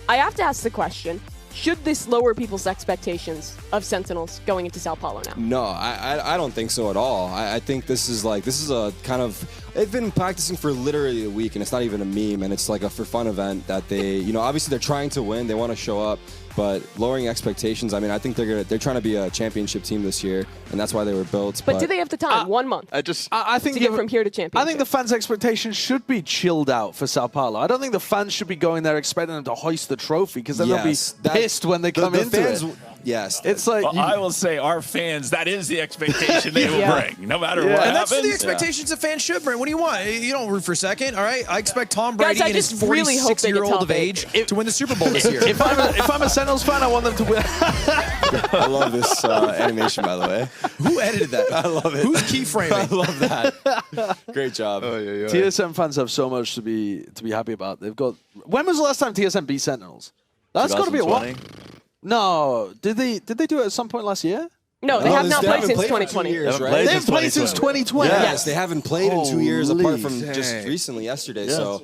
[SPEAKER 7] I have to ask the question, should this lower people's expectations of Sentinels going into Sao Paulo now?
[SPEAKER 3] No, I don't think so at all. I think this is a kind of, they've been practicing for literally a week, and it's not even a meme, and it's a for fun event that they, obviously they're trying to win, they want to show up, but lowering expectations. I mean, I think they're trying to be a championship team this year, and that's why they were built.
[SPEAKER 7] But do they have the time? 1 month.
[SPEAKER 5] I think
[SPEAKER 1] I think
[SPEAKER 7] to get from here to championship.
[SPEAKER 1] I think the fans' expectations should be chilled out for Sao Paulo. I don't think the fans should be going there expecting them to hoist the trophy, because then
[SPEAKER 3] Yes,
[SPEAKER 1] they'll be pissed when they come into
[SPEAKER 3] fans,
[SPEAKER 1] it.
[SPEAKER 3] Yes.
[SPEAKER 1] It's like
[SPEAKER 4] Well, I will say our fans, that is the expectation they will bring, no matter what
[SPEAKER 2] And that's
[SPEAKER 4] happens.
[SPEAKER 2] the expectations a fan should bring. What do you want? You don't root for second, all right? I expect Tom
[SPEAKER 7] Guys,
[SPEAKER 2] Brady
[SPEAKER 7] I
[SPEAKER 2] and his
[SPEAKER 7] just really hope they get
[SPEAKER 2] 46-year-old
[SPEAKER 7] top
[SPEAKER 2] of
[SPEAKER 7] eight.
[SPEAKER 2] age to win the Super Bowl this year.
[SPEAKER 1] if I'm a Sentinels fan, I want them to win.
[SPEAKER 3] I love this animation, by the way.
[SPEAKER 2] Who edited that?
[SPEAKER 3] I love it.
[SPEAKER 2] Who's keyframing?
[SPEAKER 3] I love that. Great job.
[SPEAKER 1] TSM fans have so much to be happy about. They've got. When was the last time TSM beat Sentinels? That's got to be a while.
[SPEAKER 6] 2020?
[SPEAKER 1] No, did they do it at some point last year?
[SPEAKER 7] No, they have not played since
[SPEAKER 3] for
[SPEAKER 7] 2020.
[SPEAKER 3] 2 years, right?
[SPEAKER 6] played
[SPEAKER 1] They've played since 2020.
[SPEAKER 3] Yes, they haven't played in 2 years
[SPEAKER 1] Holy
[SPEAKER 3] apart from just
[SPEAKER 2] dang.
[SPEAKER 3] recently yesterday. So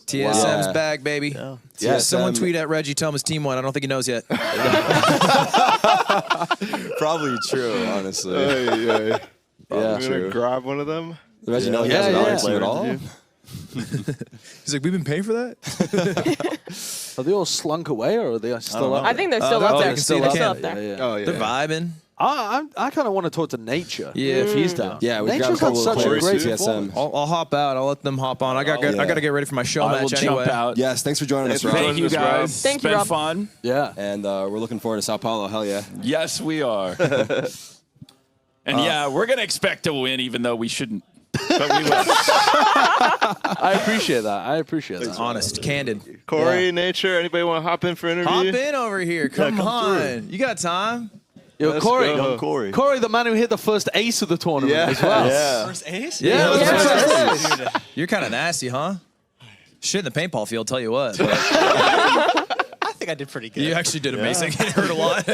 [SPEAKER 2] TSM's
[SPEAKER 3] Wow.
[SPEAKER 2] back, baby.
[SPEAKER 6] Yeah.
[SPEAKER 3] Yeah,
[SPEAKER 2] Someone
[SPEAKER 3] TSM.
[SPEAKER 2] tweet at Reggie, tell him his team won. I don't think he knows yet.
[SPEAKER 3] probably true, honestly.
[SPEAKER 5] Yeah,
[SPEAKER 3] Yeah,
[SPEAKER 5] I'm
[SPEAKER 3] true.
[SPEAKER 5] gonna grab one of them.
[SPEAKER 3] Imagine know he
[SPEAKER 1] Yeah,
[SPEAKER 3] hasn't
[SPEAKER 1] yeah.
[SPEAKER 3] on team at all.
[SPEAKER 2] He's like, we've been paying for that?
[SPEAKER 1] Are they all slunk away, or are they still up?
[SPEAKER 7] I think they're still
[SPEAKER 2] they're
[SPEAKER 7] up
[SPEAKER 2] up
[SPEAKER 7] there.
[SPEAKER 2] there. I can see
[SPEAKER 7] They're
[SPEAKER 2] the
[SPEAKER 7] still
[SPEAKER 2] can.
[SPEAKER 7] up there.
[SPEAKER 1] Yeah.
[SPEAKER 5] Oh yeah.
[SPEAKER 2] They're vibing.
[SPEAKER 1] I kind of want to talk to Nature.
[SPEAKER 2] Yeah.
[SPEAKER 1] if he's down.
[SPEAKER 3] Yeah, we
[SPEAKER 1] Nature's
[SPEAKER 3] got
[SPEAKER 1] got
[SPEAKER 3] a
[SPEAKER 1] such a
[SPEAKER 3] couple of
[SPEAKER 1] great
[SPEAKER 3] players,
[SPEAKER 1] performance.
[SPEAKER 3] TSM.
[SPEAKER 2] I'll hop out. I'll let them hop on. I got to get ready for my show
[SPEAKER 4] I will
[SPEAKER 2] match
[SPEAKER 4] jump
[SPEAKER 2] anyway.
[SPEAKER 4] out.
[SPEAKER 3] Yes, thanks for joining us, Rob.
[SPEAKER 4] Thank you,
[SPEAKER 5] Joining us, Rob.
[SPEAKER 4] guys.
[SPEAKER 7] Thank
[SPEAKER 4] It's
[SPEAKER 7] you,
[SPEAKER 4] been
[SPEAKER 7] Rob.
[SPEAKER 4] fun.
[SPEAKER 1] Yeah.
[SPEAKER 3] And we're looking forward to Sao Paulo. Hell yeah.
[SPEAKER 4] Yes, we are. And yeah, we're going to expect to win, even though we shouldn't. But we will.
[SPEAKER 1] I appreciate that.
[SPEAKER 2] Honest, candid.
[SPEAKER 5] Corey, Nature, anybody want to hop in for an interview?
[SPEAKER 2] Hop in over here. Come on. You got time?
[SPEAKER 1] Yo,
[SPEAKER 5] Let's
[SPEAKER 1] Corey,
[SPEAKER 5] go.
[SPEAKER 6] Young Corey.
[SPEAKER 1] Corey, the man who hit the first ace of the tournament
[SPEAKER 5] Yeah.
[SPEAKER 1] as well.
[SPEAKER 5] Yeah.
[SPEAKER 9] First ace?
[SPEAKER 1] Yeah,
[SPEAKER 7] Yeah.
[SPEAKER 1] that's what I said.
[SPEAKER 2] You're kind of nasty, huh? Shit in the paintball field, tell you what.
[SPEAKER 9] I think I did pretty good.
[SPEAKER 2] You actually did amazing. It hurt a lot.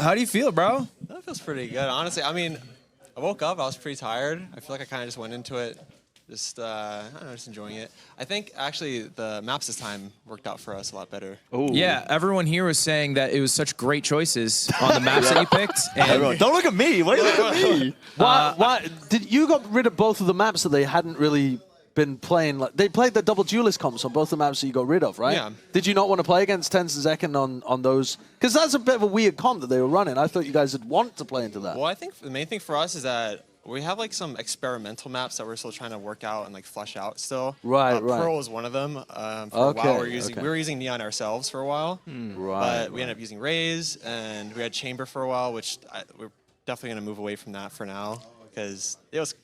[SPEAKER 2] How do you feel, bro?
[SPEAKER 9] That feels pretty good. Honestly, I mean, I woke up, I was pretty tired. I feel like I kind of just went into it, just, I don't know, just enjoying it. I think actually the maps this time worked out for us a lot better.
[SPEAKER 2] Yeah, everyone here was saying that it was such great choices on the maps that you picked. And
[SPEAKER 6] Don't look at me. Why do you look at me?
[SPEAKER 1] Why did you got rid of both of the maps that they hadn't really been playing? Like, they played the double duelist comps on both the maps that you got rid of, right?
[SPEAKER 9] Yeah.
[SPEAKER 1] Did you not want to play against Tens and Zekken on those? Because that's a bit of a weird comp that they were running. I thought you guys would want to play into that.
[SPEAKER 9] Well, I think the main thing for us is that we have like some experimental maps that we're still trying to work out and like flush out still.
[SPEAKER 1] Right.
[SPEAKER 9] Pearl is one of them. For a
[SPEAKER 1] Okay,
[SPEAKER 9] while,
[SPEAKER 1] okay.
[SPEAKER 9] we were using Neon ourselves for a while,
[SPEAKER 1] Right.
[SPEAKER 9] but we ended up using Raze, and we had Chamber for a while, which we're definitely gonna move away from that for now because it was.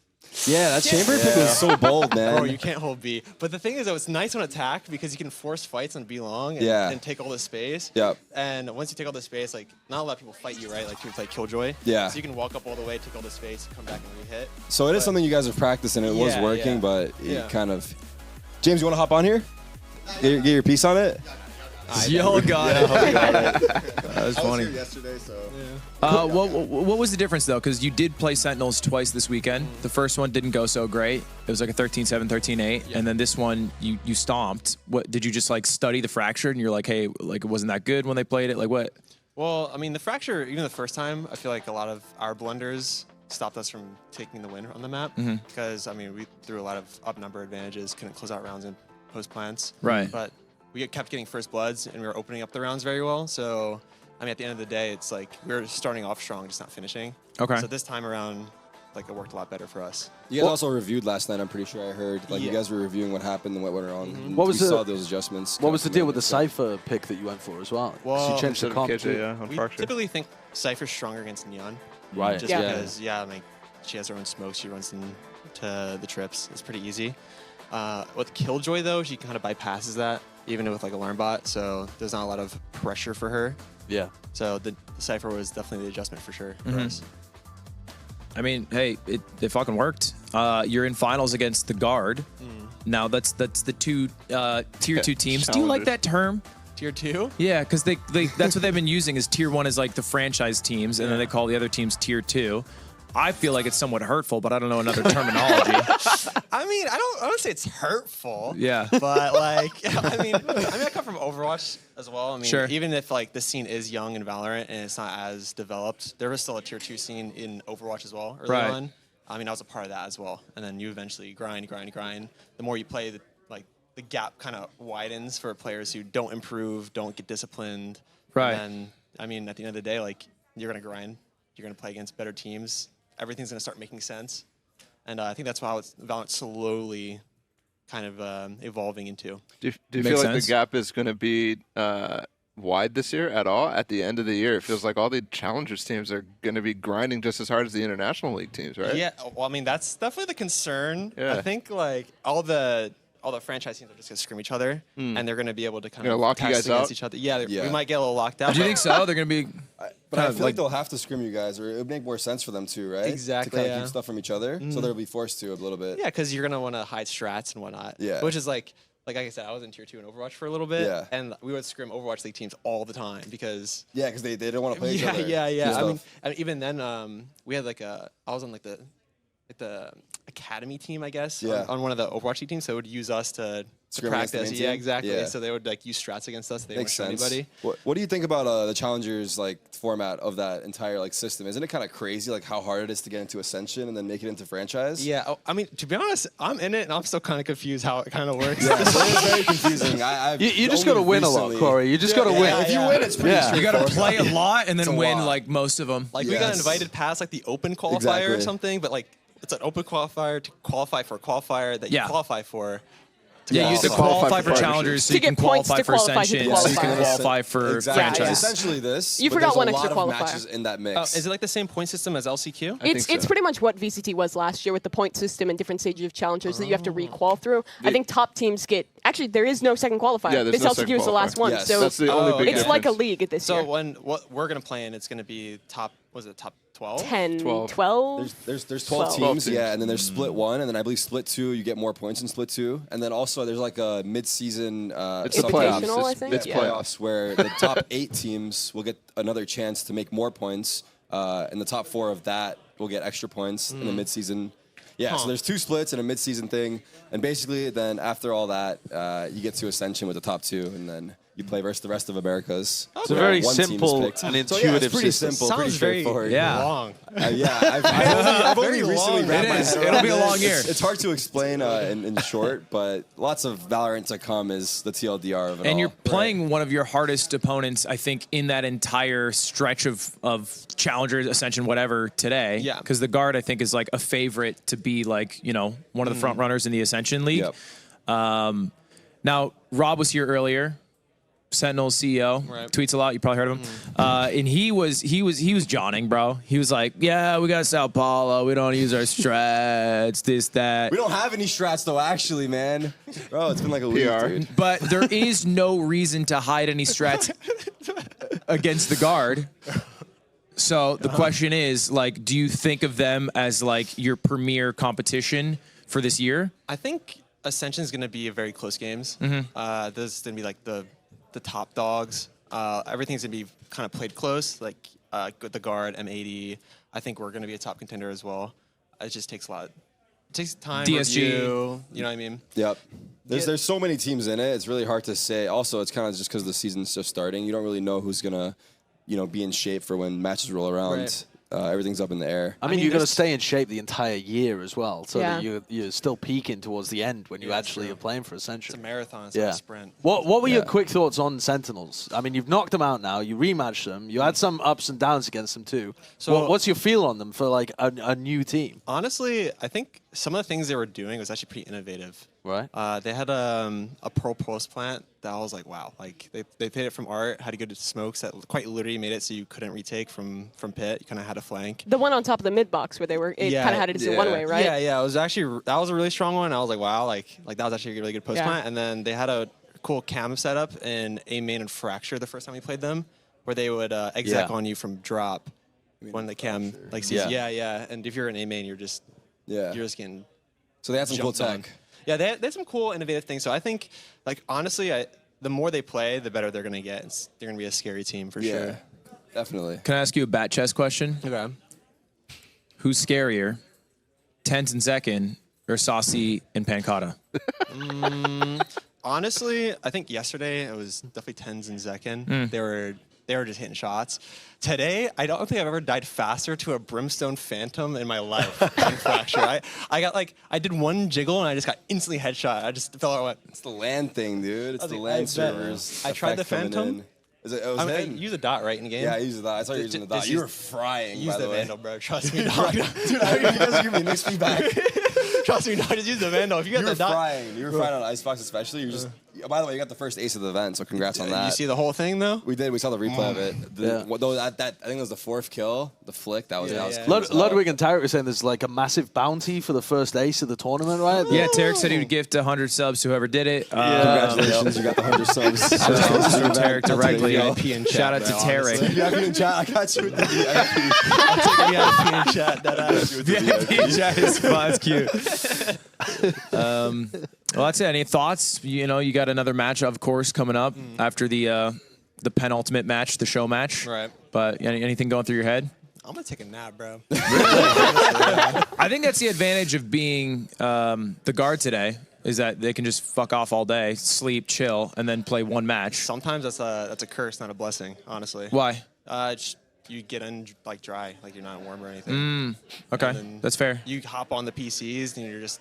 [SPEAKER 3] Yeah, that chamber pick was so bold, man.
[SPEAKER 9] Oh, you can't hold B. But the thing is, though, it's nice on attack because you can force fights on B long and,
[SPEAKER 3] Yeah.
[SPEAKER 9] and take all the space.
[SPEAKER 3] Yep.
[SPEAKER 9] And once you take all the space, like, not a lot of people fight you, right? Like, people play Killjoy.
[SPEAKER 3] Yeah.
[SPEAKER 9] So you can walk up all the way, take all the space, come back and re-hit.
[SPEAKER 3] So it is something you guys have practiced, and it was
[SPEAKER 9] Yeah,
[SPEAKER 3] working,
[SPEAKER 9] yeah.
[SPEAKER 3] but it
[SPEAKER 9] Yeah.
[SPEAKER 3] kind of... James, you want to hop on here? Get your piece on it?
[SPEAKER 2] Yo, God.
[SPEAKER 3] That was funny.
[SPEAKER 10] Yesterday, so
[SPEAKER 2] What was the difference, though? Because you did play Sentinels twice this weekend. The first one didn't go so great. It was like a 13-7, 13-8. And then this one, you stomped. What did you just, like, study the Fractured, and you're like, hey, like, it wasn't that good when they played it? Like, what?
[SPEAKER 9] Well, I mean, the Fracture, even the first time, I feel like a lot of our blunders stopped us from taking the win on the map. Because, I mean, we threw a lot of up-number advantages, couldn't close out rounds in post plants.
[SPEAKER 2] Right.
[SPEAKER 9] But we kept getting first bloods, and we were opening up the rounds very well. So, I mean, at the end of the day, it's like we were starting off strong, just not finishing.
[SPEAKER 2] Okay.
[SPEAKER 9] So this time around, like, it worked a lot better for us.
[SPEAKER 3] You guys also reviewed last night, I'm pretty sure I heard. Like, you
[SPEAKER 9] Yeah.
[SPEAKER 3] guys were reviewing what happened and what went wrong.
[SPEAKER 1] What was
[SPEAKER 3] we
[SPEAKER 1] the-
[SPEAKER 3] saw those adjustments.
[SPEAKER 1] What was the
[SPEAKER 3] kind of
[SPEAKER 1] deal
[SPEAKER 3] come
[SPEAKER 1] with the
[SPEAKER 3] in, so-
[SPEAKER 1] Cypher pick that you went for as well? 'Cause
[SPEAKER 9] Well,
[SPEAKER 1] you changed the comp
[SPEAKER 5] KJ,
[SPEAKER 1] too.
[SPEAKER 5] yeah, on
[SPEAKER 9] We
[SPEAKER 5] Fracture.
[SPEAKER 9] typically think Cypher's stronger against Neon.
[SPEAKER 1] Right.
[SPEAKER 9] Just
[SPEAKER 7] Yeah.
[SPEAKER 9] because, yeah, like, she has her own smoke, she runs into the trips. It's pretty easy. With Killjoy, though, she kind of bypasses that, even with, like, Alarm Bot, so there's not a lot of pressure for her.
[SPEAKER 1] Yeah.
[SPEAKER 9] So the Cypher was definitely the adjustment for sure for us.
[SPEAKER 2] I mean, hey, it fucking worked. You're in finals against the Guard. Now, that's the two tier 2 teams. Do you like that term?
[SPEAKER 9] Tier 2?
[SPEAKER 2] Yeah, because they that's what they've been using is tier 1 is like the franchise teams, and then they call the other teams tier 2. I feel like it's somewhat hurtful, but I don't know another terminology.
[SPEAKER 9] I mean, I don't say it's hurtful.
[SPEAKER 2] Yeah.
[SPEAKER 9] But like, I mean, I come from Overwatch as well. I mean,
[SPEAKER 2] Sure.
[SPEAKER 9] even if like the scene is young in Valorant and it's not as developed, there was still a tier 2 scene in Overwatch as well early
[SPEAKER 2] Right.
[SPEAKER 9] on. I mean, I was a part of that as well. And then you eventually grind. The more you play, the gap kind of widens for players who don't improve, don't get disciplined.
[SPEAKER 2] Right.
[SPEAKER 9] And then, I mean, at the end of the day, like, you're gonna grind. You're gonna play against better teams. Everything's gonna start making sense. And I think that's how Valorant slowly kind of evolving into.
[SPEAKER 5] Do you
[SPEAKER 2] Makes
[SPEAKER 5] feel like
[SPEAKER 2] sense.
[SPEAKER 5] the gap is going to be wide this year at all. At the end of the year, it feels like all the challengers teams are going to be grinding just as hard as the international league teams, right?
[SPEAKER 9] Yeah, well, I mean, that's definitely the concern.
[SPEAKER 5] Yeah.
[SPEAKER 9] I think like all the franchise teams are just gonna scrim each other, and they're gonna be able to kind
[SPEAKER 5] Gonna
[SPEAKER 9] of
[SPEAKER 5] lock you
[SPEAKER 9] test
[SPEAKER 5] guys
[SPEAKER 9] against
[SPEAKER 5] out?
[SPEAKER 9] each other. Yeah,
[SPEAKER 3] Yeah.
[SPEAKER 9] we might get a little locked out.
[SPEAKER 2] Do you
[SPEAKER 9] but-
[SPEAKER 2] think so? They're going to be.
[SPEAKER 3] But I
[SPEAKER 2] kind of
[SPEAKER 3] feel like
[SPEAKER 2] like-
[SPEAKER 3] they'll have to scrim you guys, or it would make more sense for them too, right?
[SPEAKER 9] Exactly,
[SPEAKER 3] To kind of
[SPEAKER 9] yeah.
[SPEAKER 3] keep stuff from each other, so they'll be forced to a little bit.
[SPEAKER 9] Yeah, because you're gonna want to hide strats and whatnot.
[SPEAKER 3] Yeah.
[SPEAKER 9] Which is like I said, I was in tier 2 in Overwatch for a little bit.
[SPEAKER 3] Yeah.
[SPEAKER 9] And we would scrim Overwatch League teams all the time because.
[SPEAKER 3] Yeah, because they don't want to play each
[SPEAKER 9] Yeah,
[SPEAKER 3] other.
[SPEAKER 9] yeah, yeah.
[SPEAKER 3] Good
[SPEAKER 9] I mean,
[SPEAKER 3] stuff.
[SPEAKER 9] and even then, we had I was on the academy team, I guess,
[SPEAKER 3] Yeah.
[SPEAKER 9] on one of the Overwatch League teams. So they would use us to
[SPEAKER 3] Scrim against the
[SPEAKER 9] practice.
[SPEAKER 3] main
[SPEAKER 9] Yeah,
[SPEAKER 3] team?
[SPEAKER 9] exactly.
[SPEAKER 3] Yeah.
[SPEAKER 9] So they would like use strats against us. They didn't
[SPEAKER 3] Makes
[SPEAKER 9] want to show
[SPEAKER 3] sense.
[SPEAKER 9] anybody.
[SPEAKER 3] What do you think about the challengers like format of that entire like system? Isn't it kind of crazy like how hard it is to get into Ascension and then make it into franchise?
[SPEAKER 9] Yeah, I mean, to be honest, I'm in it and I'm still kind of confused how it kind of works.
[SPEAKER 3] Yeah, so it is very confusing. I've
[SPEAKER 1] You just got to
[SPEAKER 3] only
[SPEAKER 1] win a lot,
[SPEAKER 3] recently-
[SPEAKER 1] Corey. You just got to win.
[SPEAKER 3] If you win, it's pretty
[SPEAKER 1] Yeah.
[SPEAKER 2] You got to
[SPEAKER 3] straightforward.
[SPEAKER 2] play a lot and
[SPEAKER 3] It's
[SPEAKER 2] then
[SPEAKER 3] a
[SPEAKER 2] win
[SPEAKER 3] lot.
[SPEAKER 2] like most of them.
[SPEAKER 9] Like we got
[SPEAKER 3] Yes.
[SPEAKER 9] invited past like the open qualifier or
[SPEAKER 3] Exactly.
[SPEAKER 9] something, but like it's an open qualifier to qualify for a qualifier that you
[SPEAKER 2] Yeah.
[SPEAKER 9] qualify for.
[SPEAKER 2] Yeah, you have to
[SPEAKER 5] qualify
[SPEAKER 2] qualify
[SPEAKER 5] for
[SPEAKER 2] for challengers so
[SPEAKER 7] To
[SPEAKER 2] you can
[SPEAKER 7] get points
[SPEAKER 2] qualify
[SPEAKER 7] to
[SPEAKER 2] for
[SPEAKER 7] qualify to
[SPEAKER 2] Ascension,
[SPEAKER 7] qualify.
[SPEAKER 2] so you can qualify for
[SPEAKER 3] Exactly.
[SPEAKER 2] franchise.
[SPEAKER 3] It's essentially this.
[SPEAKER 7] You
[SPEAKER 3] but
[SPEAKER 7] forgot
[SPEAKER 3] there's
[SPEAKER 7] one
[SPEAKER 3] a
[SPEAKER 7] extra
[SPEAKER 3] lot of
[SPEAKER 7] qualifier.
[SPEAKER 3] matches in that mix.
[SPEAKER 9] Is it like the same point system as LCQ?
[SPEAKER 7] It's pretty much what VCT was last year with the point system and different stages of challengers that you have to re-qual through. I think top teams get actually there is no second qualifier.
[SPEAKER 5] Yeah, there's
[SPEAKER 7] this
[SPEAKER 5] no
[SPEAKER 7] LCQ
[SPEAKER 5] second
[SPEAKER 7] is the last
[SPEAKER 5] qualifier.
[SPEAKER 7] one,
[SPEAKER 3] Yes.
[SPEAKER 7] so
[SPEAKER 5] That's the only big
[SPEAKER 7] it's
[SPEAKER 5] difference.
[SPEAKER 7] like a league this
[SPEAKER 9] So
[SPEAKER 7] year.
[SPEAKER 9] when what we're gonna play in, it's gonna be top 12?
[SPEAKER 7] 10,
[SPEAKER 5] 12.
[SPEAKER 7] 12.
[SPEAKER 3] There's 12
[SPEAKER 7] 12
[SPEAKER 3] teams,
[SPEAKER 5] teams.
[SPEAKER 3] yeah, and then there's split 1, and then I believe split 2, you get more points in split 2, and then also there's like a mid-season
[SPEAKER 5] It's the
[SPEAKER 3] sub-
[SPEAKER 5] playoffs.
[SPEAKER 7] Invitational, I
[SPEAKER 5] It's,
[SPEAKER 7] think?
[SPEAKER 5] it's
[SPEAKER 7] Yeah.
[SPEAKER 5] playoffs.
[SPEAKER 3] where the top 8 teams will get another chance to make more points, and the top 4 of that will get extra points in the mid-season. Yeah, so there's 2 splits and a mid-season thing, and basically then after all that, you get to Ascension with the top 2, and then you play versus the rest of Americas.
[SPEAKER 1] It's a
[SPEAKER 3] where
[SPEAKER 1] very
[SPEAKER 3] one team is
[SPEAKER 1] simple
[SPEAKER 3] picked.
[SPEAKER 1] and
[SPEAKER 3] So, yeah, it's
[SPEAKER 1] intuitive
[SPEAKER 3] pretty
[SPEAKER 1] system.
[SPEAKER 3] simple, pretty
[SPEAKER 9] Sounds very
[SPEAKER 3] straightforward.
[SPEAKER 2] Yeah.
[SPEAKER 9] long.
[SPEAKER 3] I've only
[SPEAKER 9] Very
[SPEAKER 3] recently
[SPEAKER 9] long.
[SPEAKER 3] wrapped
[SPEAKER 2] It
[SPEAKER 3] my
[SPEAKER 2] is.
[SPEAKER 3] head
[SPEAKER 2] It'll
[SPEAKER 3] around
[SPEAKER 2] be a
[SPEAKER 3] this.
[SPEAKER 2] long year.
[SPEAKER 3] It's hard to explain in short, but lots of Valorant to come is the TLDR of it all.
[SPEAKER 2] And you're playing one of your hardest opponents, I think, in that entire stretch of Challengers, Ascension, whatever, today.
[SPEAKER 9] Yeah.
[SPEAKER 2] Because the Guard, I think, is like a favorite to be like, one of the front runners in the Ascension League.
[SPEAKER 3] Yep.
[SPEAKER 2] Now, Rob was here earlier. Sentinels CEO,
[SPEAKER 9] Right.
[SPEAKER 2] tweets a lot. You probably heard of him, and he was Johning, bro. He was like, "Yeah, we got Sao Paulo. We don't use our strats. This, that."
[SPEAKER 3] We don't have any strats though, actually, man. Bro, it's been like a week,
[SPEAKER 5] PR.
[SPEAKER 3] dude.
[SPEAKER 2] But there is no reason to hide any strats against the Guard. So the question is, like, do you think of them as like your premier competition for this year?
[SPEAKER 9] I think Ascension is going to be a very close games. This is going to be like the top dogs. Everything's going to be kind of played close. Like the Guard, M80. I think we're going to be a top contender as well. It just takes a lot. It takes time.
[SPEAKER 2] DSG.
[SPEAKER 9] Review, you know what I mean?
[SPEAKER 3] Yep. There's so many teams in it. It's really hard to say. Also, it's kind of just because the season's just starting. You don't really know who's gonna, be in shape for when matches roll around.
[SPEAKER 9] Right.
[SPEAKER 3] Everything's up in the air.
[SPEAKER 1] I mean,
[SPEAKER 9] mean,
[SPEAKER 1] you've got to
[SPEAKER 9] there's-
[SPEAKER 1] stay in shape the entire year as well, so that
[SPEAKER 7] Yeah.
[SPEAKER 1] you're still peaking towards the end when you
[SPEAKER 9] Yeah, that's
[SPEAKER 1] actually
[SPEAKER 9] true.
[SPEAKER 1] are playing for Ascension.
[SPEAKER 9] It's a marathon. It's not
[SPEAKER 1] Yeah.
[SPEAKER 9] a sprint.
[SPEAKER 1] What were your
[SPEAKER 3] Yeah.
[SPEAKER 1] quick thoughts on Sentinels? I mean, you've knocked them out now. You rematched them. You had some ups and downs against them too.
[SPEAKER 9] So-
[SPEAKER 1] What's your feel on them for like a new team?
[SPEAKER 9] Honestly, I think some of the things they were doing was actually pretty innovative.
[SPEAKER 1] Right.
[SPEAKER 9] They had a pro post plant that I was like, wow. Like they played it from art, had to go to smokes that quite literally made it so you couldn't retake from pit. You kind of had to flank.
[SPEAKER 7] The one on top of the mid box where it
[SPEAKER 9] Yeah,
[SPEAKER 7] kind of had it as a
[SPEAKER 3] yeah.
[SPEAKER 7] one way, right?
[SPEAKER 9] Yeah. It was actually that was a really strong one. I was like, wow, like that was actually a really good post
[SPEAKER 7] Yeah.
[SPEAKER 9] plant. And then they had a cool cam setup in A main and Fracture the first time we played them, where they would exec
[SPEAKER 1] Yeah.
[SPEAKER 9] on you from drop when the cam like sees. Yeah. And if you're an A main, you're just getting.
[SPEAKER 3] So they had some cool
[SPEAKER 9] jumped on.
[SPEAKER 3] tech.
[SPEAKER 9] Yeah, they had some cool, innovative things. So I think, like, honestly, the more they play, the better they're going to get. They're going to be a scary team for
[SPEAKER 3] Yeah,
[SPEAKER 9] sure.
[SPEAKER 3] definitely.
[SPEAKER 2] Can I ask you a bat chess question?
[SPEAKER 9] Okay.
[SPEAKER 2] Who's scarier, Tens and Zekin or Saucy and Pancata?
[SPEAKER 9] Honestly, I think yesterday it was definitely Tens and Zekin. They were just hitting shots. Today, I don't think I've ever died faster to a Brimstone Phantom in my life than Fracture. I did one jiggle and I just got instantly headshot. I just fell out.
[SPEAKER 3] It's the LAN thing, dude. It's
[SPEAKER 9] I
[SPEAKER 3] the
[SPEAKER 9] was
[SPEAKER 3] LAN
[SPEAKER 9] like,
[SPEAKER 3] servers.
[SPEAKER 9] I tried the
[SPEAKER 3] effect coming
[SPEAKER 9] Phantom.
[SPEAKER 3] in. Is it? Oh,
[SPEAKER 9] I
[SPEAKER 3] it
[SPEAKER 9] use a dot right in the game.
[SPEAKER 3] yeah, I used the dot. I saw you using the dot.
[SPEAKER 9] Just
[SPEAKER 3] You
[SPEAKER 9] use-
[SPEAKER 3] were frying,
[SPEAKER 9] Use
[SPEAKER 3] by
[SPEAKER 9] the
[SPEAKER 3] the way.
[SPEAKER 9] Vandal, bro. Trust me, dog.
[SPEAKER 3] Dude, you guys give me mixed feedback.
[SPEAKER 9] Trust me, dog. Just use the Vandal. If you got
[SPEAKER 3] You
[SPEAKER 9] the
[SPEAKER 3] were
[SPEAKER 9] dot.
[SPEAKER 3] frying. You were frying on Icebox especially. You were just By the way, you got the first ace of the event, so congrats on that.
[SPEAKER 9] You see the whole thing though?
[SPEAKER 3] We did. We saw the replay of it.
[SPEAKER 1] Yeah.
[SPEAKER 3] I think it was the 4th kill, the flick. That was
[SPEAKER 1] Ludwig and Tarik were saying there's like a massive bounty for the first ace of the tournament, right?
[SPEAKER 2] Yeah, Tarik said he would gift 100 subs to whoever did it.
[SPEAKER 3] Congratulations, you got the 100 subs.
[SPEAKER 2] From Tarik directly.
[SPEAKER 9] VIP in chat,
[SPEAKER 2] Shout out to
[SPEAKER 9] bro,
[SPEAKER 2] Tarik.
[SPEAKER 3] VIP in chat. I got you with the VIP.
[SPEAKER 9] I'll take a VIP in chat.
[SPEAKER 2] VIP in chat is fun. It's cute. Well, that's it. Any thoughts? You know, you got another match, of course, coming up after the penultimate match, the show match.
[SPEAKER 9] Right.
[SPEAKER 2] But anything going through your head?
[SPEAKER 9] I'm gonna take a nap, bro.
[SPEAKER 2] I think that's the advantage of being the guard today, is that they can just fuck off all day, sleep, chill, and then play one match.
[SPEAKER 9] Sometimes that's a curse, not a blessing, honestly.
[SPEAKER 2] Why?
[SPEAKER 9] You get in like dry, like you're not warm or anything.
[SPEAKER 2] Okay, that's fair.
[SPEAKER 9] You hop on the PCs and you're just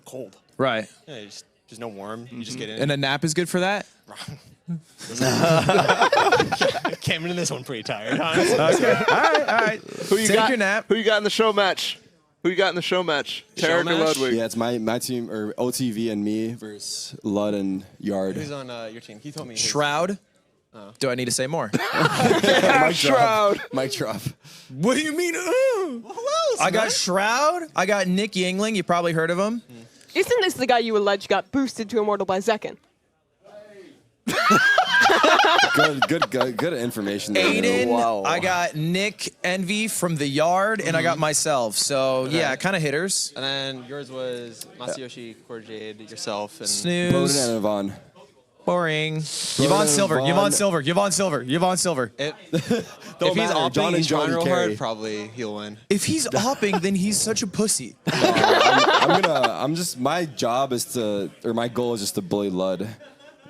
[SPEAKER 9] cold.
[SPEAKER 2] Right.
[SPEAKER 9] Yeah, there's no warm. You just get in.
[SPEAKER 2] And a nap is good for that?
[SPEAKER 9] Came into this one pretty tired, honestly.
[SPEAKER 2] Okay. All right.
[SPEAKER 5] Who you
[SPEAKER 2] Take
[SPEAKER 5] got?
[SPEAKER 2] your nap.
[SPEAKER 5] Who you got in the show match? Tarik or Ludwig?
[SPEAKER 3] Yeah, it's my team, or OTV and me versus Lud and Yard.
[SPEAKER 9] Who's on your team? He told me.
[SPEAKER 2] Shroud? Do I need to say more?
[SPEAKER 5] Shroud.
[SPEAKER 3] Mic drop.
[SPEAKER 2] What do you mean?
[SPEAKER 9] Who else?
[SPEAKER 2] I got Shroud. I got Nick Yingling. You probably heard of him.
[SPEAKER 7] Isn't this the guy you allege got boosted to Immortal by Zekken?
[SPEAKER 3] Good information there.
[SPEAKER 2] Aiden.
[SPEAKER 5] Wow.
[SPEAKER 2] I got Nick Envy from the Yard, and I got myself. So, yeah, kind of hitters.
[SPEAKER 9] And then yours was Masayoshi, Corjade, yourself, and
[SPEAKER 3] Bowden
[SPEAKER 2] Snooze.
[SPEAKER 3] and Yvonne.
[SPEAKER 2] Boring. Yvonne Silver. Yvonne Silver. Yvonne Silver. Yvonne Silver.
[SPEAKER 9] if he's
[SPEAKER 3] matter.
[SPEAKER 9] opping,
[SPEAKER 3] John and
[SPEAKER 9] he's trying
[SPEAKER 3] John
[SPEAKER 9] real
[SPEAKER 3] carry.
[SPEAKER 9] hard, probably he'll win.
[SPEAKER 2] If he's opping, then he's such a pussy.
[SPEAKER 3] My job is to, or my goal is just to bully Lud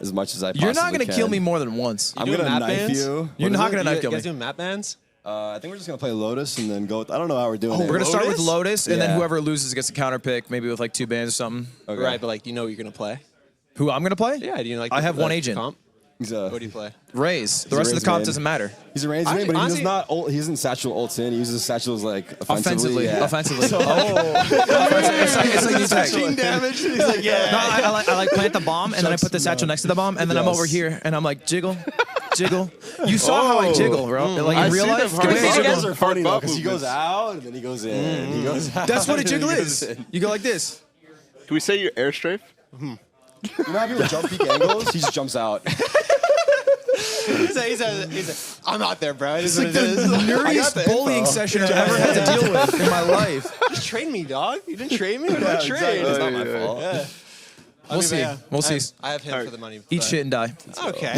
[SPEAKER 3] as much as I possibly
[SPEAKER 2] You're not going to
[SPEAKER 3] can.
[SPEAKER 2] kill me more than once.
[SPEAKER 3] I'm
[SPEAKER 9] doing
[SPEAKER 3] going to
[SPEAKER 9] map
[SPEAKER 3] knife
[SPEAKER 9] bans?
[SPEAKER 3] you.
[SPEAKER 2] You're not going to knife
[SPEAKER 9] You
[SPEAKER 2] kill me.
[SPEAKER 9] guys doing map bans?
[SPEAKER 3] I think we're just going to play Lotus and then go with, I don't know how we're doing it.
[SPEAKER 2] We're going to start with Lotus, and then
[SPEAKER 3] Yeah.
[SPEAKER 2] whoever loses gets a counter pick, maybe with like 2 bands or something.
[SPEAKER 3] Okay.
[SPEAKER 9] Right, but like, you know what you're gonna play?
[SPEAKER 2] Who I'm going to play?
[SPEAKER 9] Yeah, do you like?
[SPEAKER 2] I have one agent.
[SPEAKER 9] Comp?
[SPEAKER 3] He's
[SPEAKER 9] What do you play?
[SPEAKER 2] Raise. The rest of the
[SPEAKER 3] Raise
[SPEAKER 2] comp
[SPEAKER 3] main.
[SPEAKER 2] doesn't matter.
[SPEAKER 3] He's a range main, but he
[SPEAKER 9] honestly-
[SPEAKER 3] does not. He doesn't satchel ults in. He uses satchels like
[SPEAKER 2] Offensively.
[SPEAKER 3] Yeah.
[SPEAKER 2] Offensively. It's like you text.
[SPEAKER 9] damage. He's like, yeah.
[SPEAKER 2] No, I like plant the bomb, and then I put the satchel next to the bomb, and then I'm over here, and I'm like, jiggle, jiggle. You saw how I jiggle, bro. Like
[SPEAKER 5] I
[SPEAKER 2] in real
[SPEAKER 5] see
[SPEAKER 2] life.
[SPEAKER 5] them
[SPEAKER 2] Give me a
[SPEAKER 5] hard
[SPEAKER 2] jiggle.
[SPEAKER 3] Those are funny though,
[SPEAKER 5] Butt
[SPEAKER 3] because he goes
[SPEAKER 5] movements.
[SPEAKER 3] out and then he goes in. And he goes out.
[SPEAKER 2] That's what a
[SPEAKER 3] and then
[SPEAKER 2] jiggle
[SPEAKER 3] he goes
[SPEAKER 2] is.
[SPEAKER 3] in.
[SPEAKER 2] You go like this.
[SPEAKER 5] Can we say your airstrafe?
[SPEAKER 3] You know how people jump peak angles? He just jumps out.
[SPEAKER 9] He's a, I'm out there, bro.
[SPEAKER 2] It's like the nerdiest bullying session I've ever had to deal with in my life.
[SPEAKER 9] Just train me, dog. You didn't train me. What did I train?
[SPEAKER 3] It's not my fault.
[SPEAKER 9] Yeah.
[SPEAKER 2] We'll see. We'll see.
[SPEAKER 9] I have him for the money.
[SPEAKER 2] Eat
[SPEAKER 9] but-
[SPEAKER 2] shit and die.
[SPEAKER 9] Okay.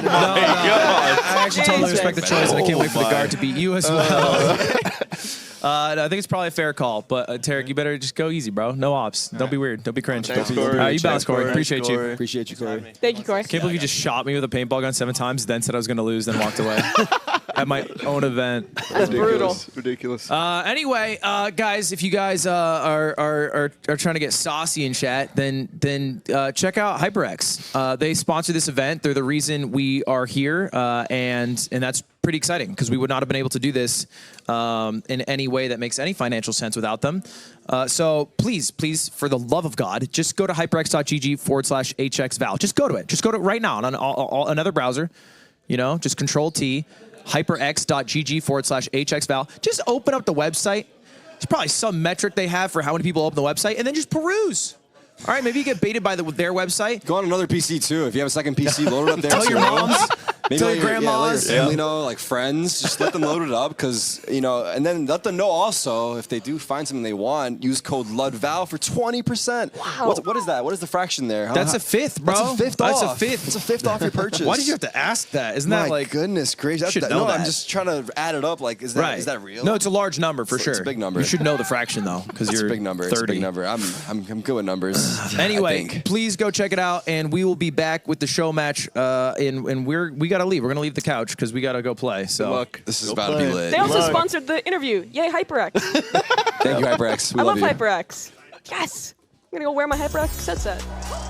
[SPEAKER 2] I actually totally respect the choice, and I can't wait for the guard to beat you as well. I think it's probably a fair call, but Tarik, you better just go easy, bro. No ops. Don't be weird. Don't be cringe.
[SPEAKER 5] Thanks, Corey.
[SPEAKER 2] You bounce, Corey. Appreciate you.
[SPEAKER 3] Appreciate you, Corey.
[SPEAKER 7] Thank you, Corey.
[SPEAKER 2] Can't believe you just shot me with a paintball gun 7 times, then said I was going to lose, then walked away at my own event.
[SPEAKER 7] That's brutal.
[SPEAKER 5] Ridiculous.
[SPEAKER 2] Anyway, guys, if you guys are trying to get saucy in chat, then check out HyperX. They sponsor this event. They're the reason we are here, and that's pretty exciting because we would not have been able to do this in any way that makes any financial sense without them. So please, for the love of God, just go to hyperx.gg/HXVal. Just go to it. Just go to it right now on another browser. You know, just Control-T, hyperx.gg/HXVal. Just open up the website. There's probably some metric they have for how many people open the website, and then just peruse. All right, maybe you get baited by their website.
[SPEAKER 3] Go on another PC too. If you have a second PC, load it up there.
[SPEAKER 2] Tell your moms.
[SPEAKER 3] Maybe
[SPEAKER 2] Tell
[SPEAKER 3] let
[SPEAKER 2] your grandmas.
[SPEAKER 3] let your family know, like friends. Just let them load it up, because and then let them know also if they do find something they want, use code LUDVAL for 20%.
[SPEAKER 7] Wow.
[SPEAKER 3] What is that? What is the fraction there?
[SPEAKER 2] That's a fifth, bro.
[SPEAKER 3] That's a fifth
[SPEAKER 2] That's
[SPEAKER 3] off.
[SPEAKER 2] a fifth.
[SPEAKER 3] It's a fifth off your purchase.
[SPEAKER 2] Why did you have to ask that? Isn't that
[SPEAKER 3] My
[SPEAKER 2] like
[SPEAKER 3] goodness gracious?
[SPEAKER 2] should know
[SPEAKER 3] I'm
[SPEAKER 2] that.
[SPEAKER 3] just trying to add it up. Like, is that real?
[SPEAKER 2] No, it's a large number for sure.
[SPEAKER 3] It's a big number.
[SPEAKER 2] You should know the fraction though, because
[SPEAKER 3] It's
[SPEAKER 2] you're
[SPEAKER 3] a big number.
[SPEAKER 2] 30.
[SPEAKER 3] It's a big number. I'm good with numbers.
[SPEAKER 2] Anyway,
[SPEAKER 3] I think.
[SPEAKER 2] please go check it out, and we will be back with the show match. And we gotta leave. We're gonna leave the couch because we gotta go play. So
[SPEAKER 5] Luck.
[SPEAKER 3] This is about to be lit.
[SPEAKER 7] They also sponsored the interview. Yay, HyperX.
[SPEAKER 3] Thank you, HyperX. We
[SPEAKER 7] I love
[SPEAKER 3] you.
[SPEAKER 7] HyperX. Yes. I'm going to go wear my HyperX headset.